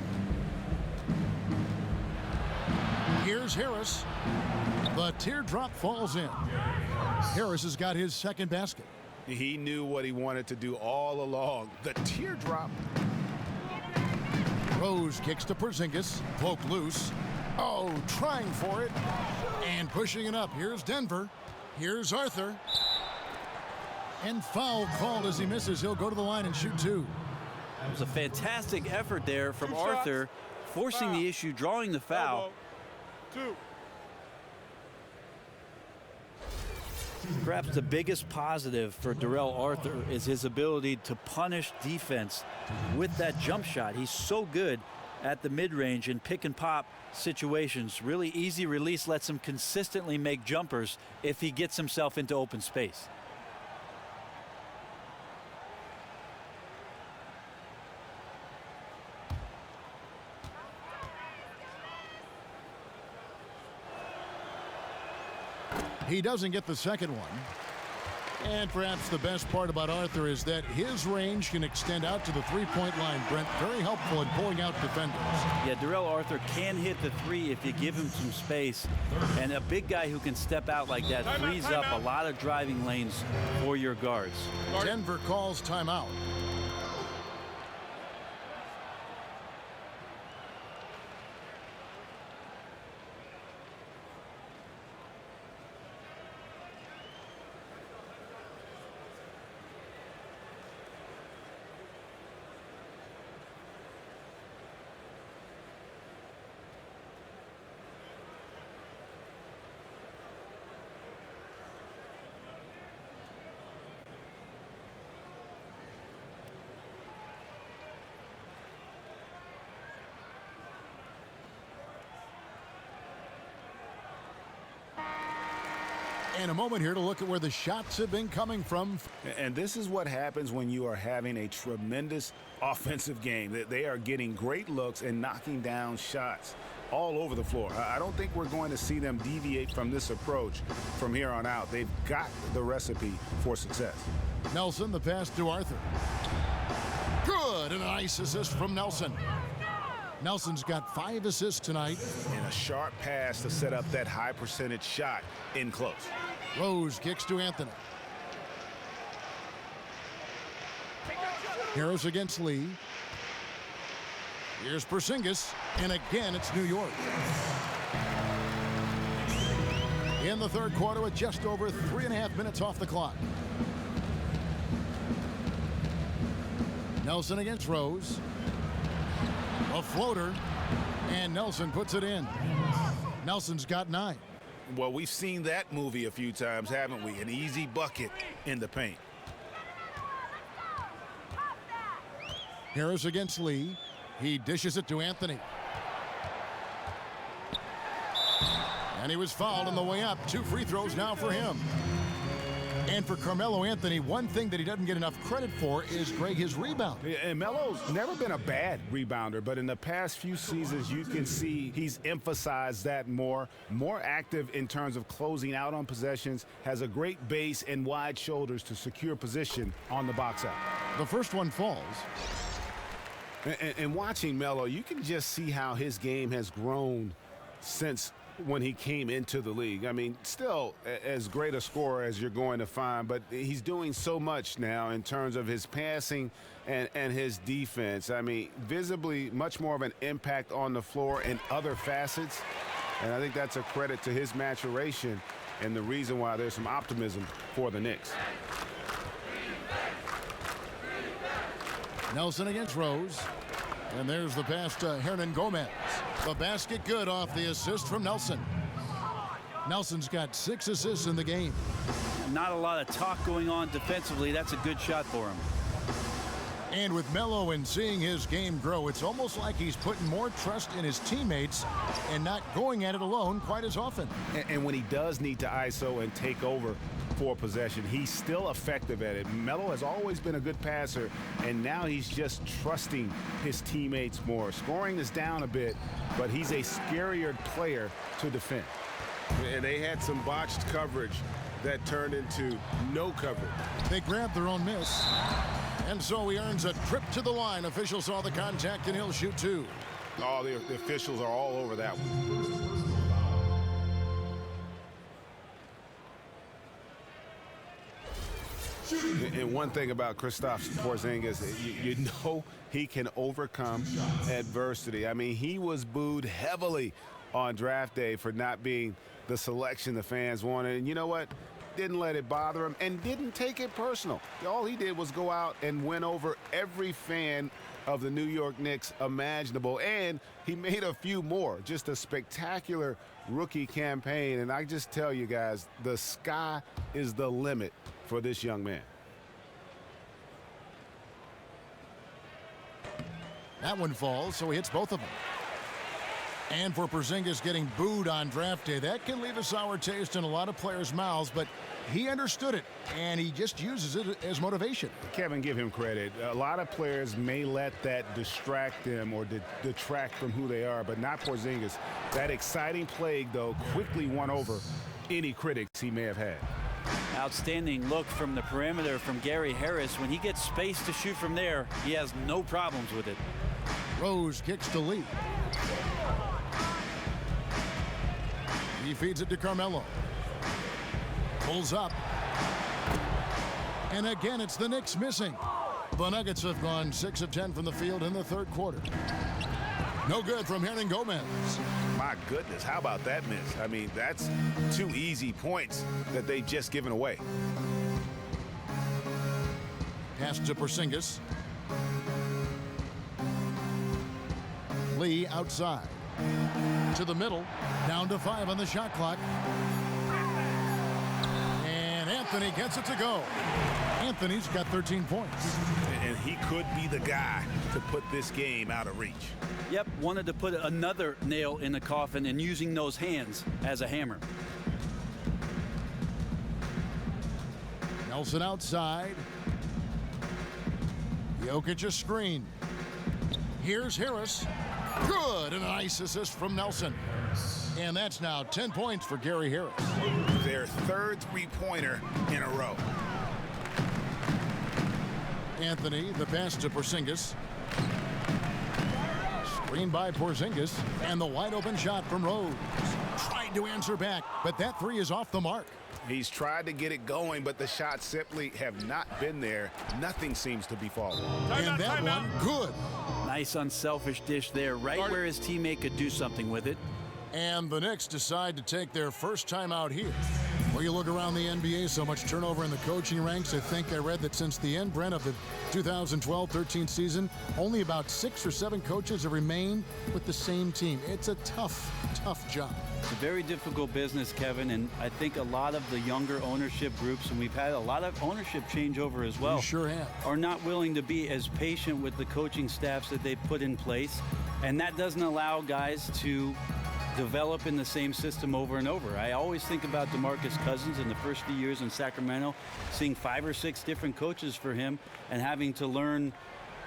Here's Harris. The teardrop falls in. Harris has got his second basket. He knew what he wanted to do all along. The teardrop. Rose kicks to Porzingis. Poked loose. Oh, trying for it. And pushing it up. Here's Denver. Here's Arthur. And foul called as he misses. He'll go to the line and shoot 2. It was a fantastic effort there from Arthur, forcing the issue, drawing the foul. 2. Perhaps the biggest positive for Darrell Arthur is his ability to punish defense with that jump shot. He's so good at the mid-range and pick and pop situations. Really easy release lets him consistently make jumpers if he gets himself into open space. He doesn't get the second one. And perhaps the best part about Arthur is that his range can extend out to the three-point line. Brent, very helpful in pulling out defenders. Yeah, Darrell Arthur can hit the 3 if you give him some space. And a big guy who can step out like that frees up a lot of driving lanes for your guards. Denver calls timeout. And a moment here to look at where the shots have been coming from. And this is what happens when you are having a tremendous offensive game. They are getting great looks and knocking down shots all over the floor. I don't think we're going to see them deviate from this approach from here on out. They've got the recipe for success. Nelson, the pass to Arthur. Good, and a nice assist from Nelson. Nelson's got 5 assists tonight. And a sharp pass to set up that high percentage shot in close. Rose kicks to Anthony. Harris against Lee. Here's Porzingis, and again it's New York. In the third quarter with just over 3.5 minutes off the clock. Nelson against Rose. A floater, and Nelson puts it in. Nelson's got 9. Well, we've seen that movie a few times, haven't we? An easy bucket in the paint. Harris against Lee. He dishes it to Anthony. And he was fouled on the way up. 2 free throws now for him. And for Carmelo Anthony, one thing that he doesn't get enough credit for is, Greg, his rebound. Yeah, and Melo's never been a bad rebounder, but in the past few seasons, you can see he's emphasized that more active in terms of closing out on possessions, has a great base and wide shoulders to secure position on the box out. The first one falls. And watching Melo, you can just see how his game has grown since when he came into the league. I mean, still as great a scorer as you're going to find, but he's doing so much now in terms of his passing and his defense. I mean, visibly much more of an impact on the floor and other facets. And I think that's a credit to his maturation and the reason why there's some optimism for the Knicks. Nelson against Rose. And there's the pass to Hernan Gomez. The basket good off the assist from Nelson. Nelson's got 6 assists in the game. Not a lot of talk going on defensively. That's a good shot for him. And with Melo and seeing his game grow, it's almost like he's putting more trust in his teammates and not going at it alone quite as often. And when he does need to ISO and take over for possession, he's still effective at it. Melo has always been a good passer, and now he's just trusting his teammates more. Scoring is down a bit, but he's a scarier player to defend. And they had some botched coverage that turned into no coverage. They grabbed their own miss. And so he earns a trip to the line. Officials saw the contact, and he'll shoot 2. Oh, the officials are all over that one. And one thing about Kristaps Porzingis, you know he can overcome adversity. I mean, he was booed heavily on draft day for not being the selection the fans wanted. And you know what? Didn't let it bother him and didn't take it personal. All he did was go out and win over every fan of the New York Knicks imaginable, and he made a few more. Just a spectacular rookie campaign, and I just tell you guys, the sky is the limit for this young man. That one falls, so he hits both of them. And for Porzingis getting booed on draft day, that can leave a sour taste in a lot of players' mouths, but he understood it, and he just uses it as motivation. Kevin, give him credit. A lot of players may let that distract them or detract from who they are, but not Porzingis. That exciting plague, though, quickly won over any critics he may have had. Outstanding look from the perimeter from Gary Harris. When he gets space to shoot from there, he has no problems with it. Rose kicks to Lee. He feeds it to Carmelo. Pulls up. And again, it's the Knicks missing. The Nuggets have gone 6 of 10 from the field in the third quarter. No good from Hernan Gomez. My goodness, how about that miss? I mean, that's 2 easy points that they've just given away. Pass to Porzingis. Lee outside. To the middle. Down to 5 on the shot clock. And Anthony gets it to go. Anthony's got 13 points. And he could be the guy to put this game out of reach. Yep, wanted to put another nail in the coffin and using those hands as a hammer. Nelson outside. Jokic a screen. Here's Harris. Good, and a nice assist from Nelson. And that's now 10 points for Gary Harris. Their third three-pointer in a row. Anthony, the pass to Porzingis. Screen by Porzingis, and the wide open shot from Rose. Tried to answer back, but that 3 is off the mark. He's tried to get it going, but the shots simply have not been there. Nothing seems to be falling. And that one, good. Nice unselfish dish there, right where his teammate could do something with it. And the Knicks decide to take their first time out here. Well, you look around the NBA, so much turnover in the coaching ranks. I think I read that since the end, Brent, of the 2012-13 season, only about 6 or 7 coaches have remained with the same team. It's a tough, tough job. It's a very difficult business, Kevin, and I think a lot of the younger ownership groups, and we've had a lot of ownership changeover as well, You sure have. are not willing to be as patient with the coaching staffs that they've put in place, and that doesn't allow guys to develop in the same system over and over. I always think about DeMarcus Cousins in the first few years in Sacramento, seeing 5 or 6 different coaches for him and having to learn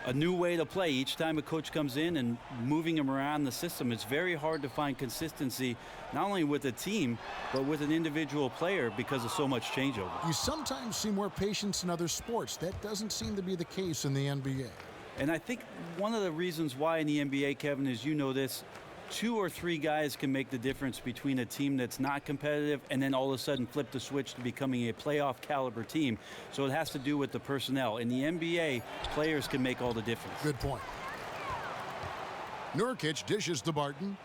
a new way to play each time a coach comes in and moving him around the system. It's very hard to find consistency, not only with a team, but with an individual player because of so much changeover. You sometimes see more patience in other sports. That doesn't seem to be the case in the NBA. And I think one of the reasons why in the NBA, Kevin, is you know this, 2 or 3 guys can make the difference between a team that's not competitive and then all of a sudden flip the switch to becoming a playoff caliber team. So it has to do with the personnel. In the NBA, players can make all the difference. Good point. Nurkic dishes to Barton.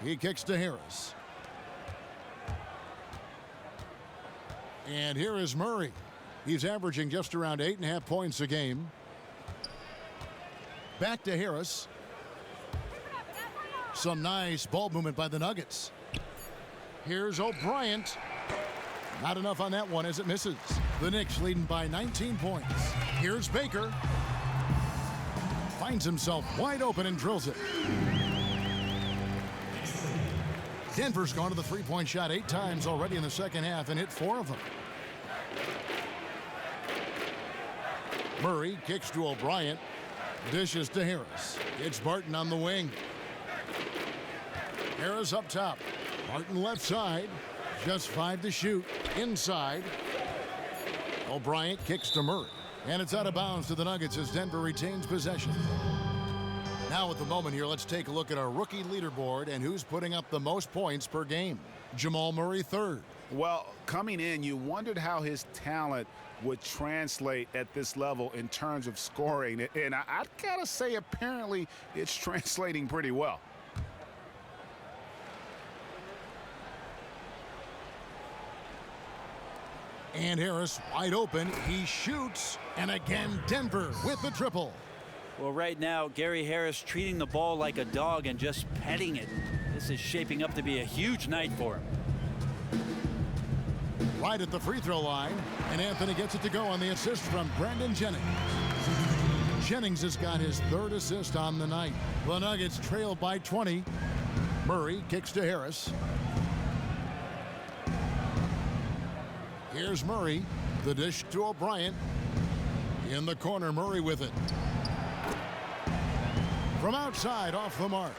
He kicks to Harris. And here is Murray. He's averaging just around 8.5 points a game. Back to Harris. Some nice ball movement by the Nuggets. Here's O'Bryant. Not enough on that one as it misses. The Knicks leading by 19 points. Here's Baker. Finds himself wide open and drills it. Denver's gone to the three-point shot 8 times already in the second half and hit 4 of them. Murray kicks to O'Bryant. Dishes to Harris. It's Barton on the wing. Harris up top. Barton left side. Just 5 to shoot. Inside. O'Bryant kicks to Murray. And it's out of bounds to the Nuggets as Denver retains possession. Now at the moment here, let's take a look at our rookie leaderboard and who's putting up the most points per game. Jamal Murray, 3rd. Well, coming in, you wondered how his talent would translate at this level in terms of scoring. And I'd gotta say, apparently, it's translating pretty well. And Harris wide open. He shoots. And again, Denver with the triple. Well, right now, Gary Harris treating the ball like a dog and just petting it. This is shaping up to be a huge night for him. Right at the free throw line. And Anthony gets it to go on the assist from Brandon Jennings. Jennings has got his 3rd assist on the night. The Nuggets trail by 20. Murray kicks to Harris. Here's Murray. The dish to O'Bryant. In the corner, Murray with it. From outside, off the mark.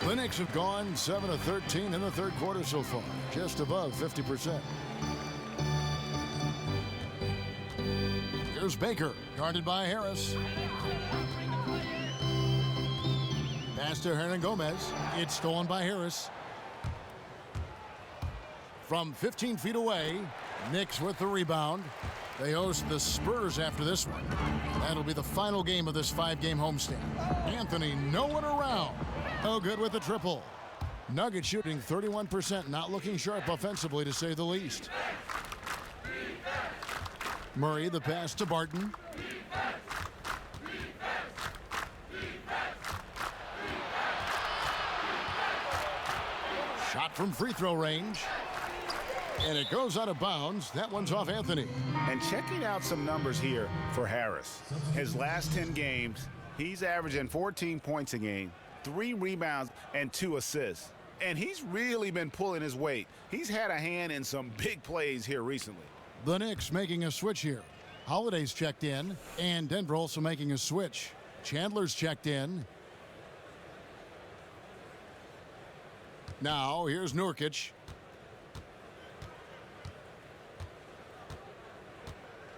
The Knicks have gone 7 of 13 in the 3rd quarter so far. Just above 50%. Here's Baker, guarded by Harris. Pass to Hernan Gomez. It's stolen by Harris. From 15 feet away, Knicks with the rebound. They host the Spurs after this one. That'll be the final game of this 5-game homestand. Anthony, no one around. No good with the triple. Nuggets shooting 31%, not looking sharp offensively to say the least. Murray, the pass to Barton. Shot from free throw range. And it goes out of bounds. That one's off Anthony. And checking out some numbers here for Harris. His last 10 games, he's averaging 14 points a game, 3 rebounds, and 2 assists. And he's really been pulling his weight. He's had a hand in some big plays here recently. The Knicks making a switch here. Holiday's checked in, and Denver also making a switch. Chandler's checked in. Now, here's Nurkic.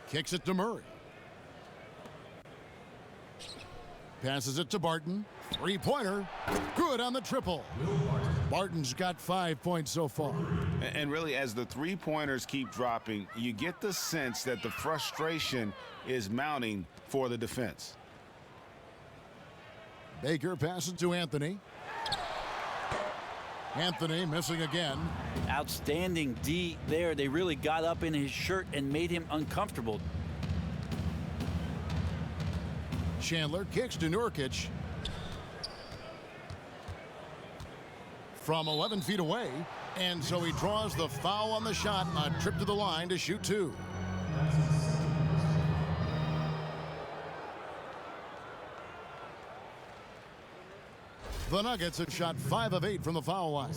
Kicks it to Murray. Passes it to Barton. 3-pointer. Good on the triple. Barton's got 5 points so far. And really, as the 3-pointers keep dropping, you get the sense that the frustration is mounting for the defense. Baker passes to Anthony. Anthony missing again. Outstanding D there. They really got up in his shirt and made him uncomfortable. Chandler kicks to Nurkic. From 11 feet away. And so he draws the foul on the shot. A trip to the line to shoot 2. The Nuggets have shot 5 of 8 from the foul line.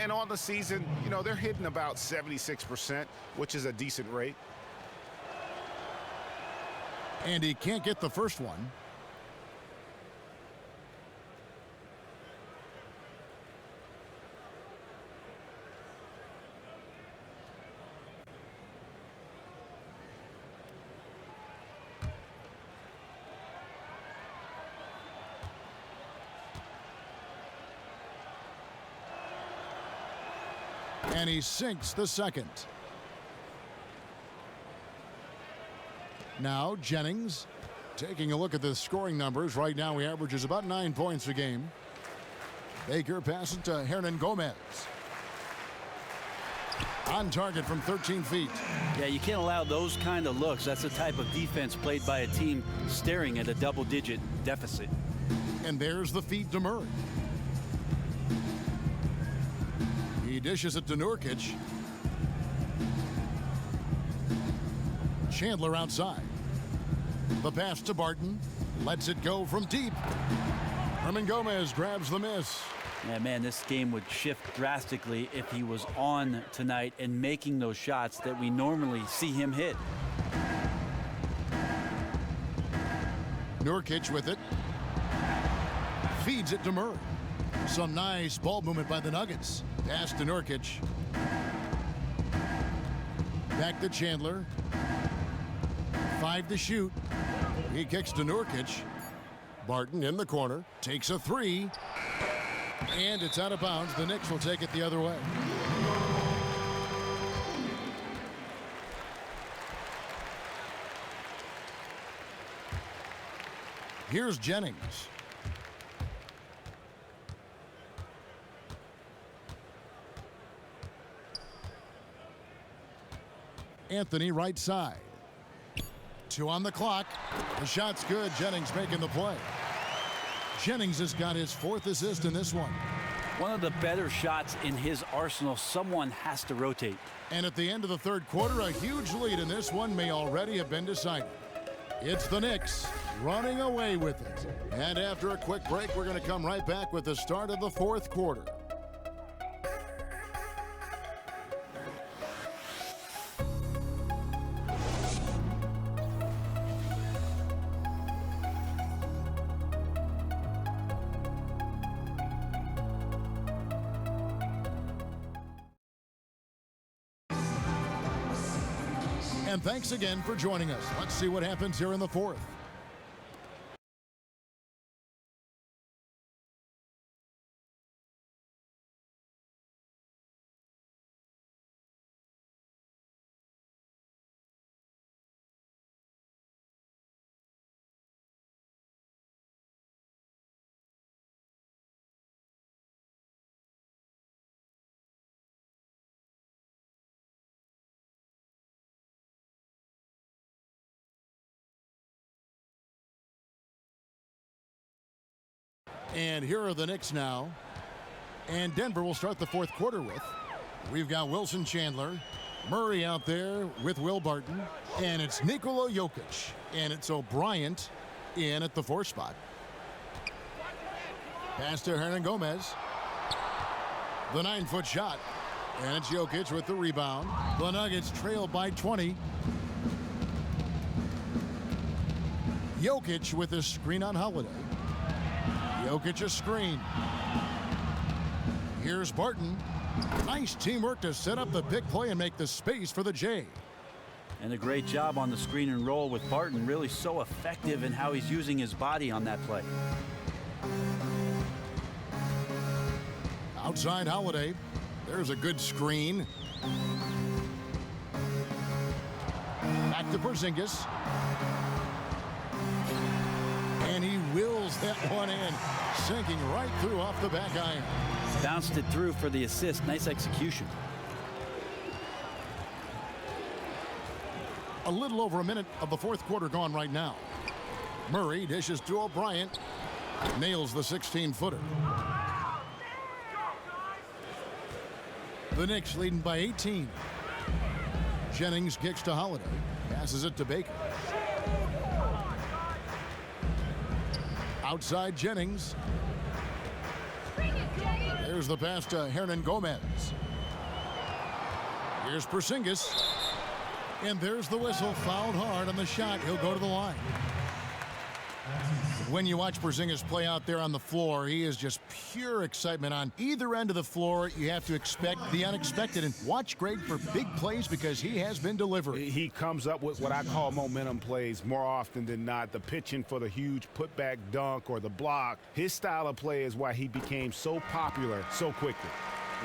And on the season, you know, they're hitting about 76%, which is a decent rate. And he can't get the first one. And he sinks the second. Now Jennings taking a look at the scoring numbers. Right now he averages about 9 points a game. Baker passes to Hernan Gomez. On target from 13 feet. Yeah, you can't allow those kind of looks. That's the type of defense played by a team staring at a double-digit deficit. And there's the feed to Murray. He dishes it to Nurkic. Chandler outside. The pass to Barton. Lets it go from deep. Hernan Gomez grabs the miss. Yeah, man, this game would shift drastically if he was on tonight and making those shots that we normally see him hit. Nurkic with it. Feeds it to Murray. Some nice ball movement by the Nuggets. Pass to Nurkic. Back to Chandler. 5 to shoot. He kicks to Nurkic. Barton in the corner. Takes a 3. And it's out of bounds. The Knicks will take it the other way. Here's Jennings. Anthony right side. 2 on the clock. The shot's good. Jennings making the play. Jennings has got his 4th assist in this one. One of the better shots in his arsenal. Someone has to rotate. And at the end of the 3rd quarter, a huge lead in this one may already have been decided. It's the Knicks running away with it. And after a quick break, we're going to come right back with the start of the 4th quarter. And thanks again for joining us. Let's see what happens here in the 4th. And here are the Knicks now. And Denver will start the 4th quarter with. We've got Wilson Chandler. Murray out there with Will Barton. And it's Nikola Jokic. And it's O'Brien in at the 4 spot. Pass to Hernan Gomez. The 9-foot shot. And it's Jokic with the rebound. The Nuggets trail by 20. Jokic with a screen on Holiday. Jokic a screen. Here's Barton. Nice teamwork to set up the big play and make the space for the J. And a great job on the screen and roll with Barton. Really so effective in how he's using his body on that play. Outside Holiday. There's a good screen. Back to Porzingis. And he wills that One in, sinking right through off the back iron. Bounced it through for the assist. Nice execution. A little over a minute of the fourth quarter gone right now. Murray dishes to O'Brien. Nails the 16-footer. The Knicks leading by 18. Jennings kicks to Holiday. Passes it to Baker. Outside Jennings. There's the pass to Hernan Gomez. Here's Porzingis. And there's the whistle. Fouled hard on the shot. He'll go to the line. When you watch Porzingis play out there on the floor, he is just pure excitement. On either end of the floor, you have to expect the unexpected. And watch Greg for big plays because he has been delivering. He comes up with what I call momentum plays more often than not. The pitching for the huge putback dunk or the block. His style of play is why he became so popular so quickly.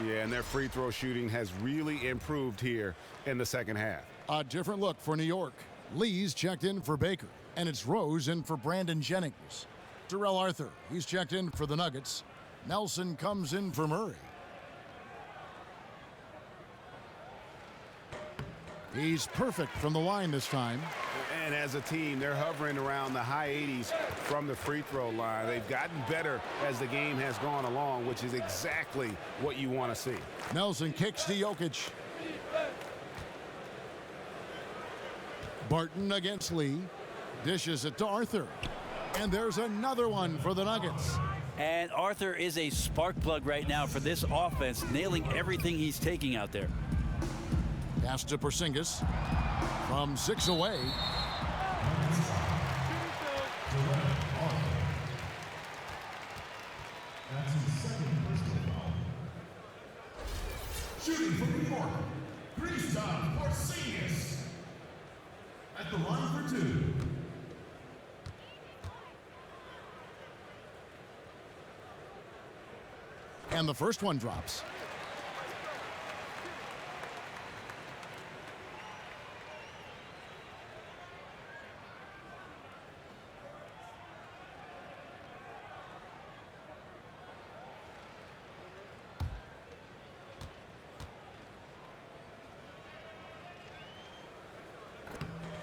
Yeah, and their free throw shooting has really improved here in the second half. A different look for New York. Lee's checked in for Baker. And it's Rose in for Brandon Jennings. Terrell Arthur, he's checked in for the Nuggets. Nelson comes in for Murray. He's perfect from the line this time. And as a team, they're hovering around the high 80s from the free throw line. They've gotten better as the game has gone along, which is exactly what you want to see. Nelson kicks to Jokic. Barton against Lee. Dishes it to Arthur. And there's another one for the Nuggets. And Arthur is a spark plug right now for this offense, nailing everything he's taking out there. Pass to Porzingis. From 6 away. That's his second personal foul. Shooting from New York, Kristaps Porzingis. At the line for 2. And the first one drops.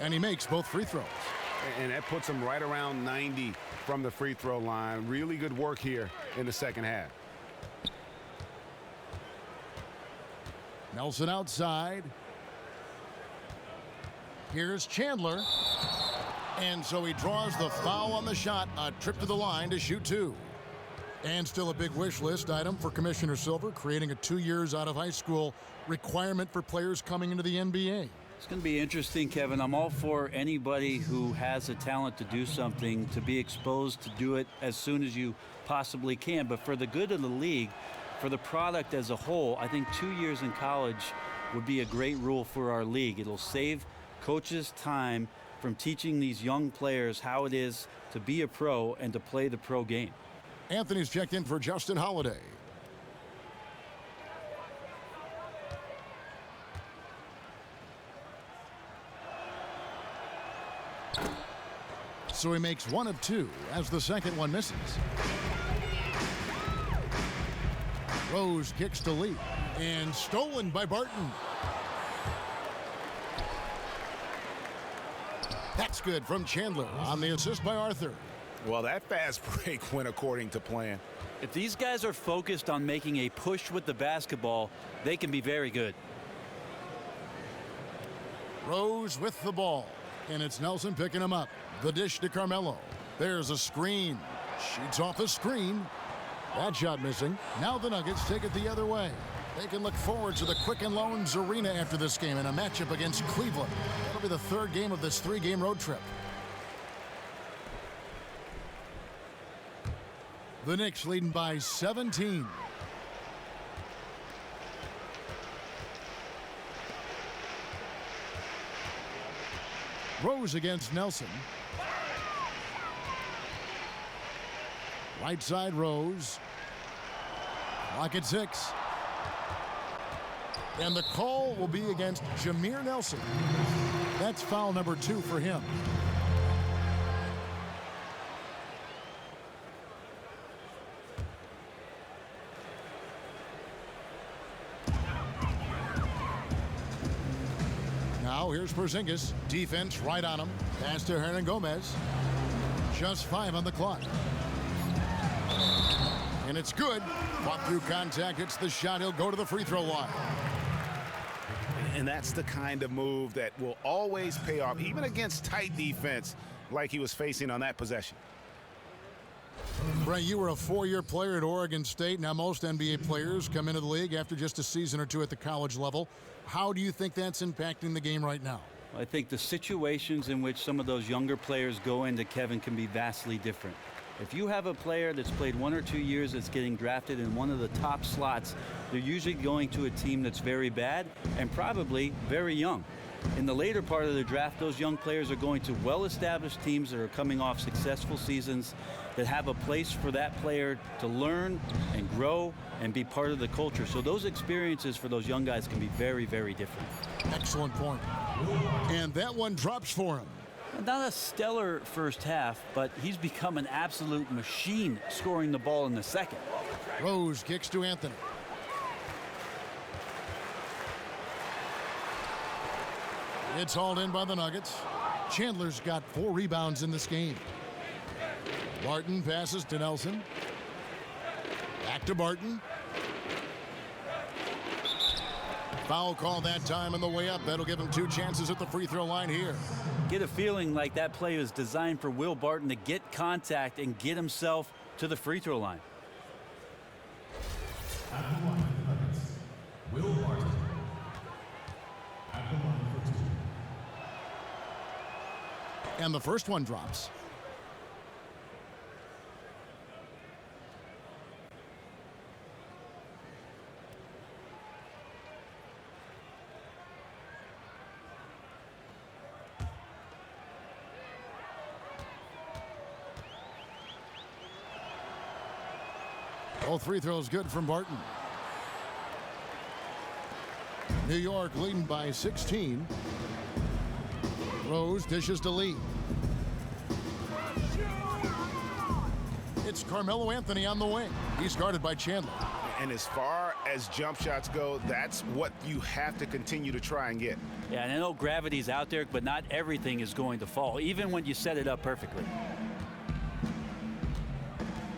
And he makes both free throws. And that puts him right around 90 from the free throw line. Really good work here in the second half. Nelson outside. Here's Chandler. And so he draws the foul on the shot. A trip to the line to shoot 2. And still a big wish list item for Commissioner Silver, creating a 2 years out of high school requirement for players coming into the NBA. It's going to be interesting, Kevin. I'm all for anybody who has a talent to do something to be exposed to do it as soon as you possibly can. But for the good of the league, for the product as a whole, I think 2 years in college would be a great rule for our league. It'll save coaches time from teaching these young players how it is to be a pro and to play the pro game. Anthony's checked in for Justin Holiday. So he makes 1 of 2 as the second one misses. Rose kicks to Lee and stolen by Barton. That's good from Chandler on the assist by Arthur. Well, that fast break went according to plan. If these guys are focused on making a push with the basketball, they can be very good. Rose with the ball, and it's Nelson picking him up. The dish to Carmelo. There's a screen. Shoots off the screen. That shot missing. Now the Nuggets take it the other way. They can look forward to the Quicken Loans Arena after this game in a matchup against Cleveland. That'll be the third game of this 3-game road trip. The Knicks leading by 17. Rose against Nelson. Right side Rose. Clock at 6. And the call will be against Jameer Nelson. That's foul number 2 for him. Now here's Porzingis. Defense right on him. Pass to Hernan Gomez. Just 5 on the clock. And it's good. Fought through contact. It's the shot. He'll go to the free throw line. And that's the kind of move that will always pay off, even against tight defense like he was facing on that possession. Brent, you were a 4-year player at Oregon State. Now most NBA players come into the league after just a season or 2 at the college level. How do you think that's impacting the game right now? I think the situations in which some of those younger players go into, Kevin, can be vastly different. If you have a player that's played 1 or 2 years that's getting drafted in one of the top slots, they're usually going to a team that's very bad and probably very young. In the later part of the draft, those young players are going to well-established teams that are coming off successful seasons that have a place for that player to learn and grow and be part of the culture. So those experiences for those young guys can be very, very different. Excellent point. And that one drops for him. Not a stellar first half, but he's become an absolute machine scoring the ball in the second. Rose kicks to Anthony. It's hauled in by the Nuggets. Chandler's got 4 rebounds in this game. Barton passes to Nelson. Back to Barton. Foul call that time on the way up. That'll give him 2 chances at the free throw line here. Get a feeling like that play was designed for Will Barton to get contact and get himself to the free throw line. At the line for the Nuggets, Will Barton. At the line for 2. And the first one drops. Both free throws good from Barton. New York leading by 16. Rose dishes to Lee. It's Carmelo Anthony on the wing. He's guarded by Chandler. And as far as jump shots go, that's what you have to continue to try and get. Yeah, and I know gravity's out there, but not everything is going to fall, even when you set it up perfectly.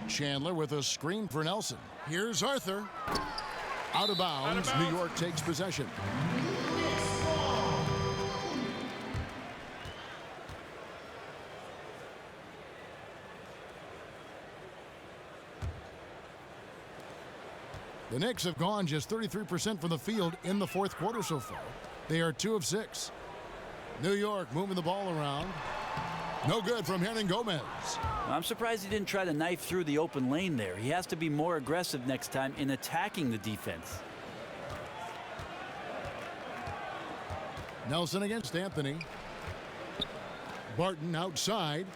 Chandler with a screen for Nelson. Here's Arthur. Out of bounds. New York takes possession. The Knicks have gone just 33% from the field in the 4th quarter so far. They are 2 of 6. New York moving the ball around. No good from Hernan Gomez. I'm surprised he didn't try to knife through the open lane there. He has to be more aggressive next time in attacking the defense. Nelson against Anthony. Barton outside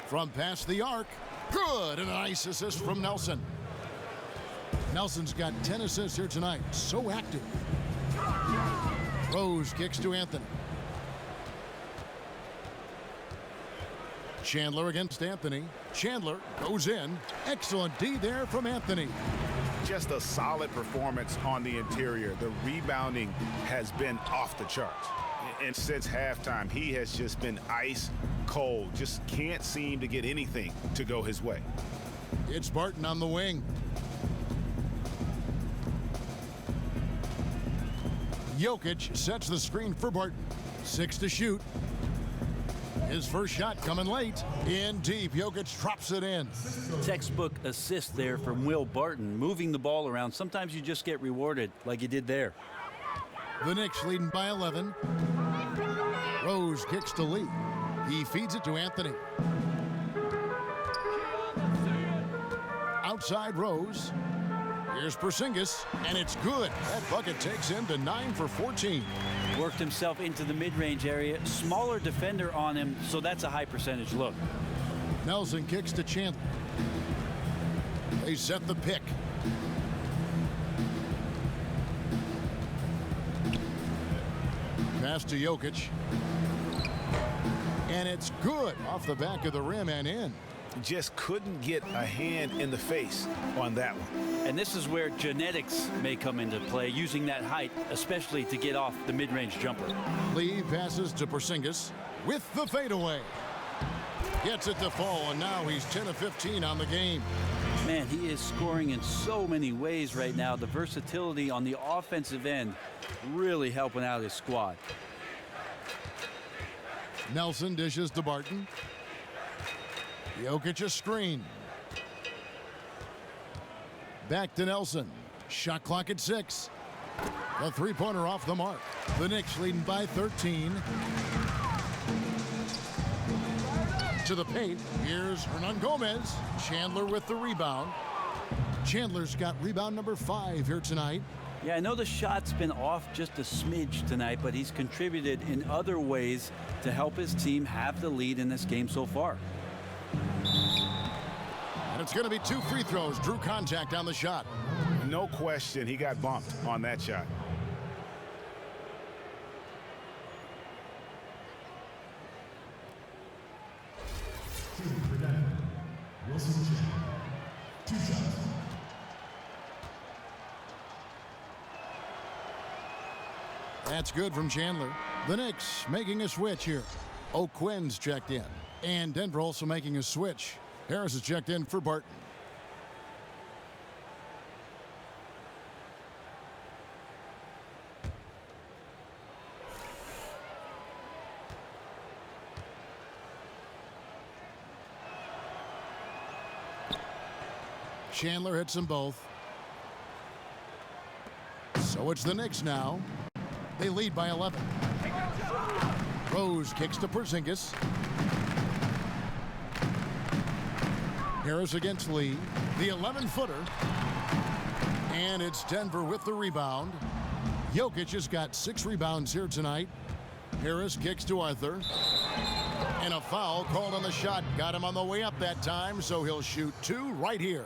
from past the arc. Good, and a nice assist from Nelson. Nelson's got 10 assists here tonight. So active. Rose kicks to Anthony. Chandler against Anthony. Chandler goes in. Excellent D there from Anthony. Just a solid performance on the interior. The rebounding has been off the charts. And since halftime, he has just been ice cold. Just can't seem to get anything to go his way. It's Barton on the wing. Jokic sets the screen for Barton. 6 to shoot. His first shot coming late. In deep. Jokic drops it in. Textbook assist there from Will Barton, moving the ball around. Sometimes you just get rewarded like you did there. The Knicks leading by 11. Rose kicks to Lee. He feeds it to Anthony. Outside Rose. Here's Porzingis, and it's good. That bucket takes him to 9 for 14. Worked himself into the mid-range area. Smaller defender on him, so that's a high percentage look. Nelson kicks to Chandler. They set the pick. Pass to Jokic. And it's good off the back of the rim and in. just couldn't get a hand in the face on that one. And this is where genetics may come into play, using that height, especially to get off the mid-range jumper. Lee passes to Porzingis with the fadeaway. Gets it to fall, and now he's 10 of 15 on the game. Man, he is scoring in so many ways right now. The versatility on the offensive end really helping out his squad. Nelson dishes to Barton. Jokic a screen. Back to Nelson. Shot clock at 6. The three-pointer off the mark. The Knicks leading by 13. To the paint. Here's Hernan Gomez. Chandler with the rebound. Chandler's got rebound number 5 here tonight. Yeah, I know the shot's been off just a smidge tonight, but he's contributed in other ways to help his team have the lead in this game so far. And it's going to be 2 free throws. Drew contact on the shot. No question, he got bumped on that shot. That's good from Chandler. The Knicks making a switch here. O'Quinn's checked in. And Denver also making a switch. Harris is checked in for Barton. Chandler hits them both. So it's the Knicks now. They lead by 11. Rose kicks to Porzingis. Harris against Lee. The 11-footer. And it's Denver with the rebound. Jokic has got 6 rebounds here tonight. Harris kicks to Arthur. And a foul called on the shot. Got him on the way up that time, so he'll shoot 2 right here.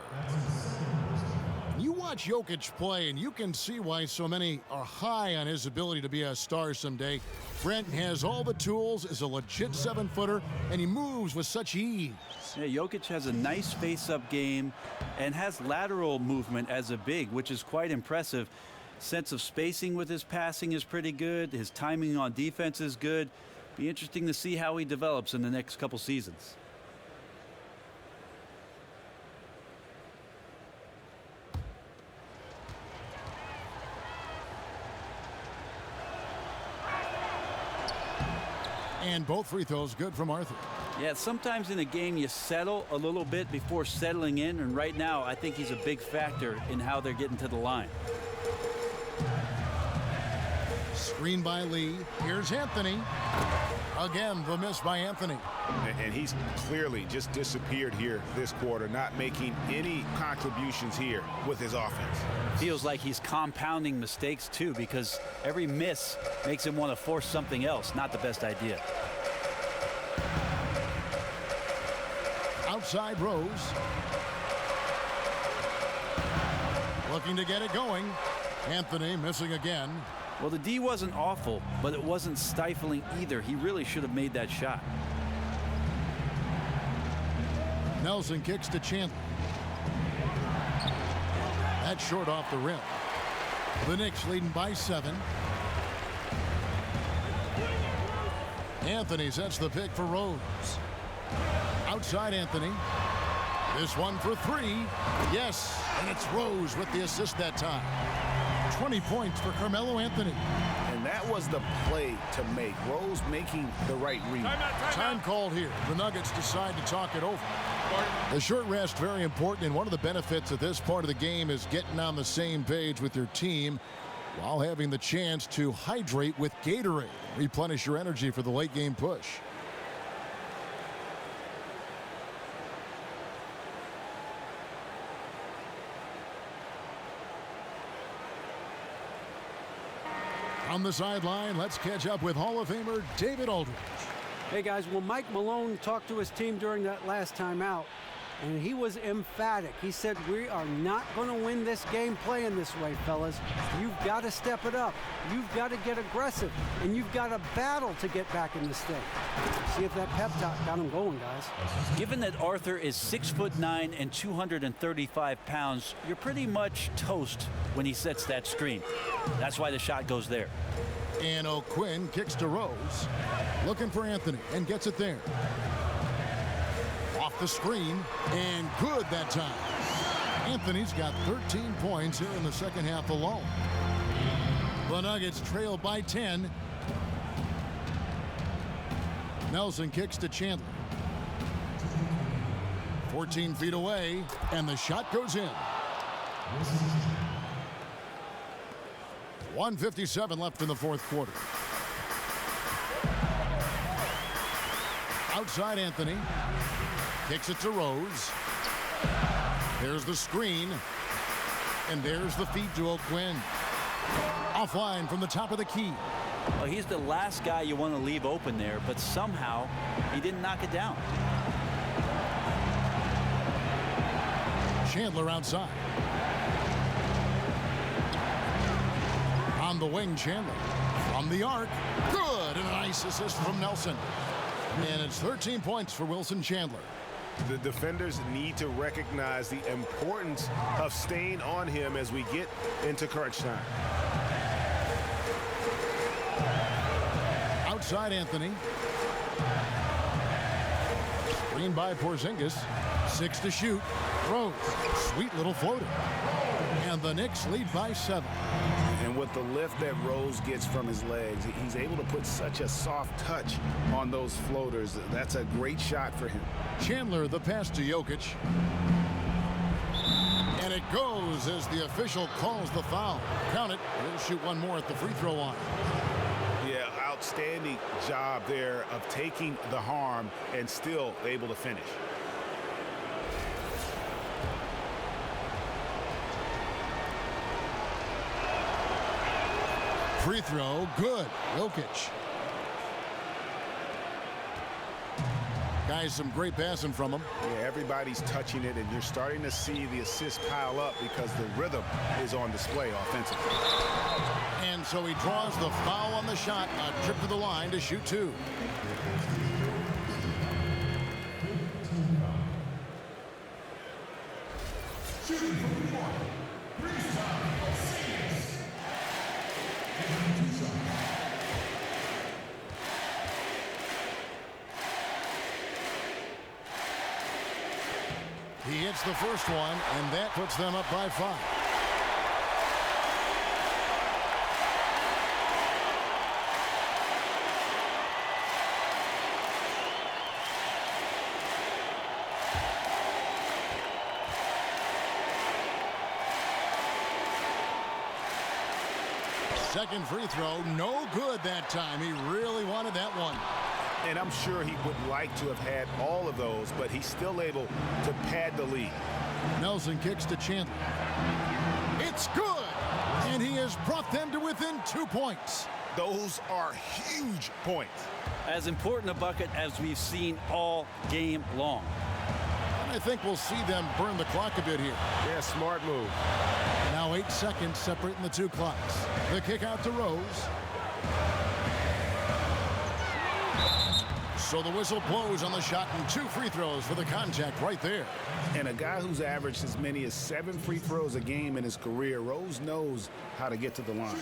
You watch Jokic play, and you can see why so many are high on his ability to be a star someday. Brent has all the tools, is a legit 7-footer, and he moves with such ease. Yeah, Jokic has a nice face-up game and has lateral movement as a big, which is quite impressive. Sense of spacing with his passing is pretty good. His timing on defense is good. Be interesting to see how he develops in the next couple seasons. And both free throws good from Arthur. Yeah, sometimes in a game you settle a little bit before settling in, and right now I think he's a big factor in how they're getting to the line. Screen by Lee. Here's Anthony. Again, the miss by Anthony. And he's clearly just disappeared here this quarter, not making any contributions here with his offense. Feels like he's compounding mistakes too, because every miss makes him want to force something else. Not the best idea. Outside Rose. Looking to get it going. Anthony missing again. Well, the D wasn't awful, but it wasn't stifling either. He really should have made that shot. Nelson kicks to Chandler. That's short off the rim. The Knicks leading by 7. Anthony sets the pick for Rose. Outside Anthony. This one for 3. Yes, and it's Rose with the assist that time. 20 points for Carmelo Anthony. And that was the play to make. Rose making the right read. Time called here. The Nuggets decide to talk it over. The short rest, very important, and one of the benefits of this part of the game is getting on the same page with your team while having the chance to hydrate with Gatorade. Replenish your energy for the late game push. On the sideline, let's catch up with Hall of Famer David Aldridge. Hey guys, well, Mike Malone talked to his team during that last timeout. And he was emphatic. He said, we are not going to win this game playing this way, fellas. You've got to step it up. You've got to get aggressive. And you've got to battle to get back in this thing. See if that pep talk got him going, guys. Given that Arthur is 6'9" and 235 pounds, you're pretty much toast when he sets that screen. That's why the shot goes there. And O'Quinn kicks to Rose. Looking for Anthony and gets it there. Off the screen and good that time. Anthony's got 13 points here in the second half alone. The Nuggets trail by 10. Nelson kicks to Chandler. 14 feet away, and the shot goes in. 1:57 left in the fourth quarter. Outside Anthony. Kicks it to Rose. There's the screen. And there's the feed to O'Quinn. Offline from the top of the key. Well, he's the last guy you want to leave open there, but somehow he didn't knock it down. Chandler outside. On the wing, Chandler. From the arc. Good. And a nice assist from Nelson. And it's 13 points for Wilson Chandler. The defenders need to recognize the importance of staying on him as we get into crunch time. Outside Anthony. Screen by Porzingis. 6 to shoot. Rose. Sweet little floater. And the Knicks lead by 7. And with the lift that Rose gets from his legs, he's able to put such a soft touch on those floaters. That's a great shot for him. Chandler, the pass to Jokic. And it goes as the official calls the foul. Count it. He'll shoot one more at the free throw line. Yeah, outstanding job there of taking the harm and still able to finish. Free throw, good. Jokic. Guys, some great passing from him. Yeah, everybody's touching it, and you're starting to see the assists pile up because the rhythm is on display offensively. And so he draws the foul on the shot. A trip to the line to shoot 2. Shooting from the corner. He hits the first one, and that puts them up by 5. Second free throw, no good that time. He really wanted that one. And I'm sure he would like to have had all of those, but he's still able to pad the lead. Nelson kicks to Chandler. It's good! And he has brought them to within 2 points. Those are huge points. As important a bucket as we've seen all game long. And I think we'll see them burn the clock a bit here. Yeah, smart move. Now 8 seconds separating the 2 clocks. The kick out to Rose. So the whistle blows on the shot and 2 free throws for the contact right there. And a guy who's averaged as many as 7 free throws a game in his career, Rose knows how to get to the line.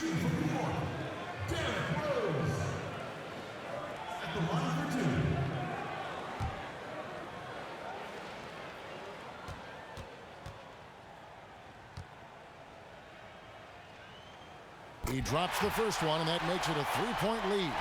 At the line for 2. He drops the first one, and that makes it a 3-point lead.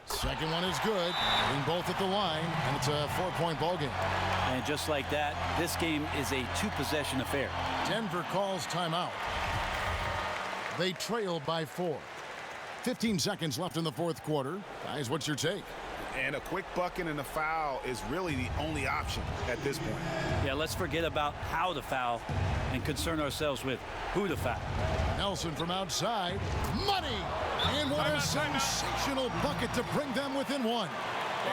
Second one is good. Being both at the line, and it's a 4-point ball game. And just like that, this game is a 2-possession affair. Denver calls timeout. They trail by 4. 15 seconds left in the fourth quarter. Guys, what's your take? And a quick bucket and a foul is really the only option at this point. Yeah, let's forget about how to foul and concern ourselves with who to foul. Nelson from outside. Money! And what a sensational bucket to bring them within one.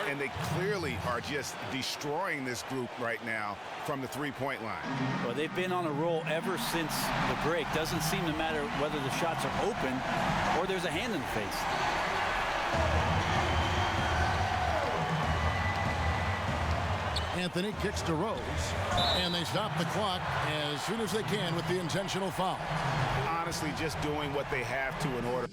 And they clearly are just destroying this group right now from the three-point line. Well, they've been on a roll ever since the break. Doesn't seem to matter whether the shots are open or there's a hand in the face. Anthony kicks to Rose, and they stop the clock as soon as they can with the intentional foul. Honestly, just doing what they have to in order.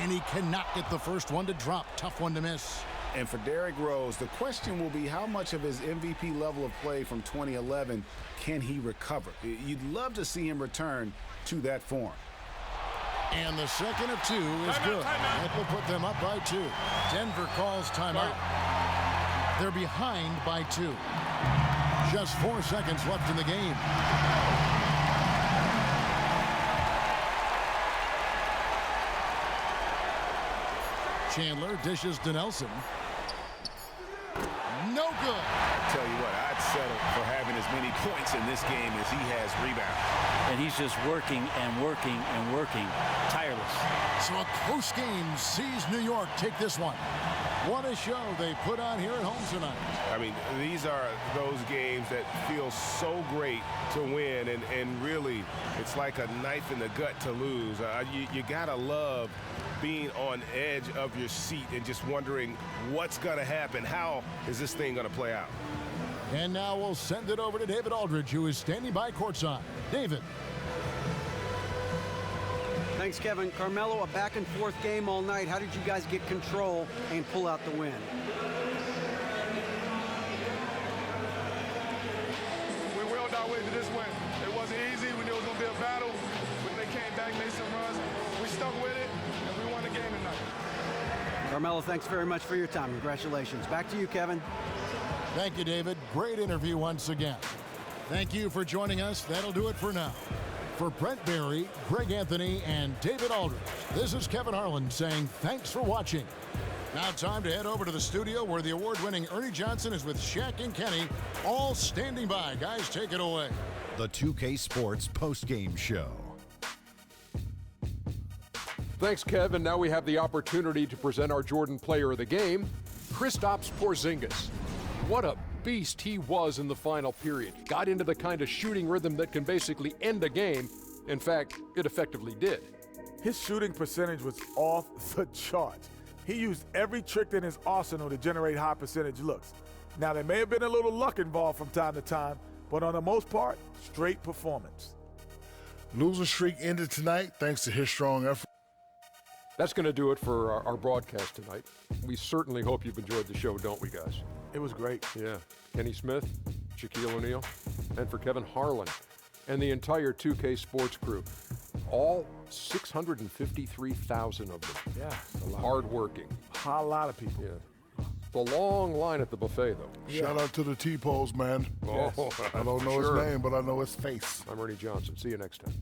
And he cannot get the first one to drop. Tough one to miss. And for Derrick Rose, the question will be how much of his MVP level of play from 2011 can he recover? You'd love to see him return to that form. And the second of two is good. That will put them up by 2. Denver calls timeout. They're behind by 2. Just 4 seconds left in the game. Chandler dishes to Nelson. No good. I tell you what, I'd settle for having as many points in this game as he has rebounds. And he's just working and working and working, tireless. So a close game sees New York take this one. What a show they put on here at home tonight. I mean, these are those games that feel so great to win, and really, it's like a knife in the gut to lose. You gotta love being on edge of your seat and just wondering what's going to happen. How is this thing going to play out? And now we'll send it over to David Aldridge, who is standing by courtside. David. Thanks, Kevin. Carmelo, a back-and-forth game all night. How did you guys get control and pull out the win? We willed our way to this win. It wasn't easy. We knew it was going to be a battle, but they came back, made some runs. We stuck with it, and we won the game tonight. Carmelo, thanks very much for your time. Congratulations. Back to you, Kevin. Thank you, David. Great interview once again. Thank you for joining us. That'll do it for now. For Brent Barry, Greg Anthony, and David Aldridge, this is Kevin Harlan saying thanks for watching. Now time to head over to the studio where the award-winning Ernie Johnson is with Shaq and Kenny, all standing by. Guys, take it away. The 2K Sports Postgame Show. Thanks, Kev. And now we have the opportunity to present our Jordan Player of the Game, Kristaps Porzingis. What a beast he was in the final period. Got into the kind of shooting rhythm that can basically end a game. In fact, it effectively did. His shooting percentage was off the charts. He used every trick in his arsenal to generate high percentage looks. Now, there may have been a little luck involved from time to time, but on the most part, straight performance. Losing streak ended tonight thanks to his strong effort. That's going to do it for our broadcast tonight. We certainly hope you've enjoyed the show, don't we, guys? It was great. Yeah. Kenny Smith, Shaquille O'Neal, and for Kevin Harlan and the entire 2K Sports crew. All 653,000 of them. Yeah. Hard-working. A lot of people. Yeah. The long line at the buffet, though. Yeah. Shout out to the T-Pose, man. Oh, I don't know his name, but I know his face. I'm Ernie Johnson. See you next time.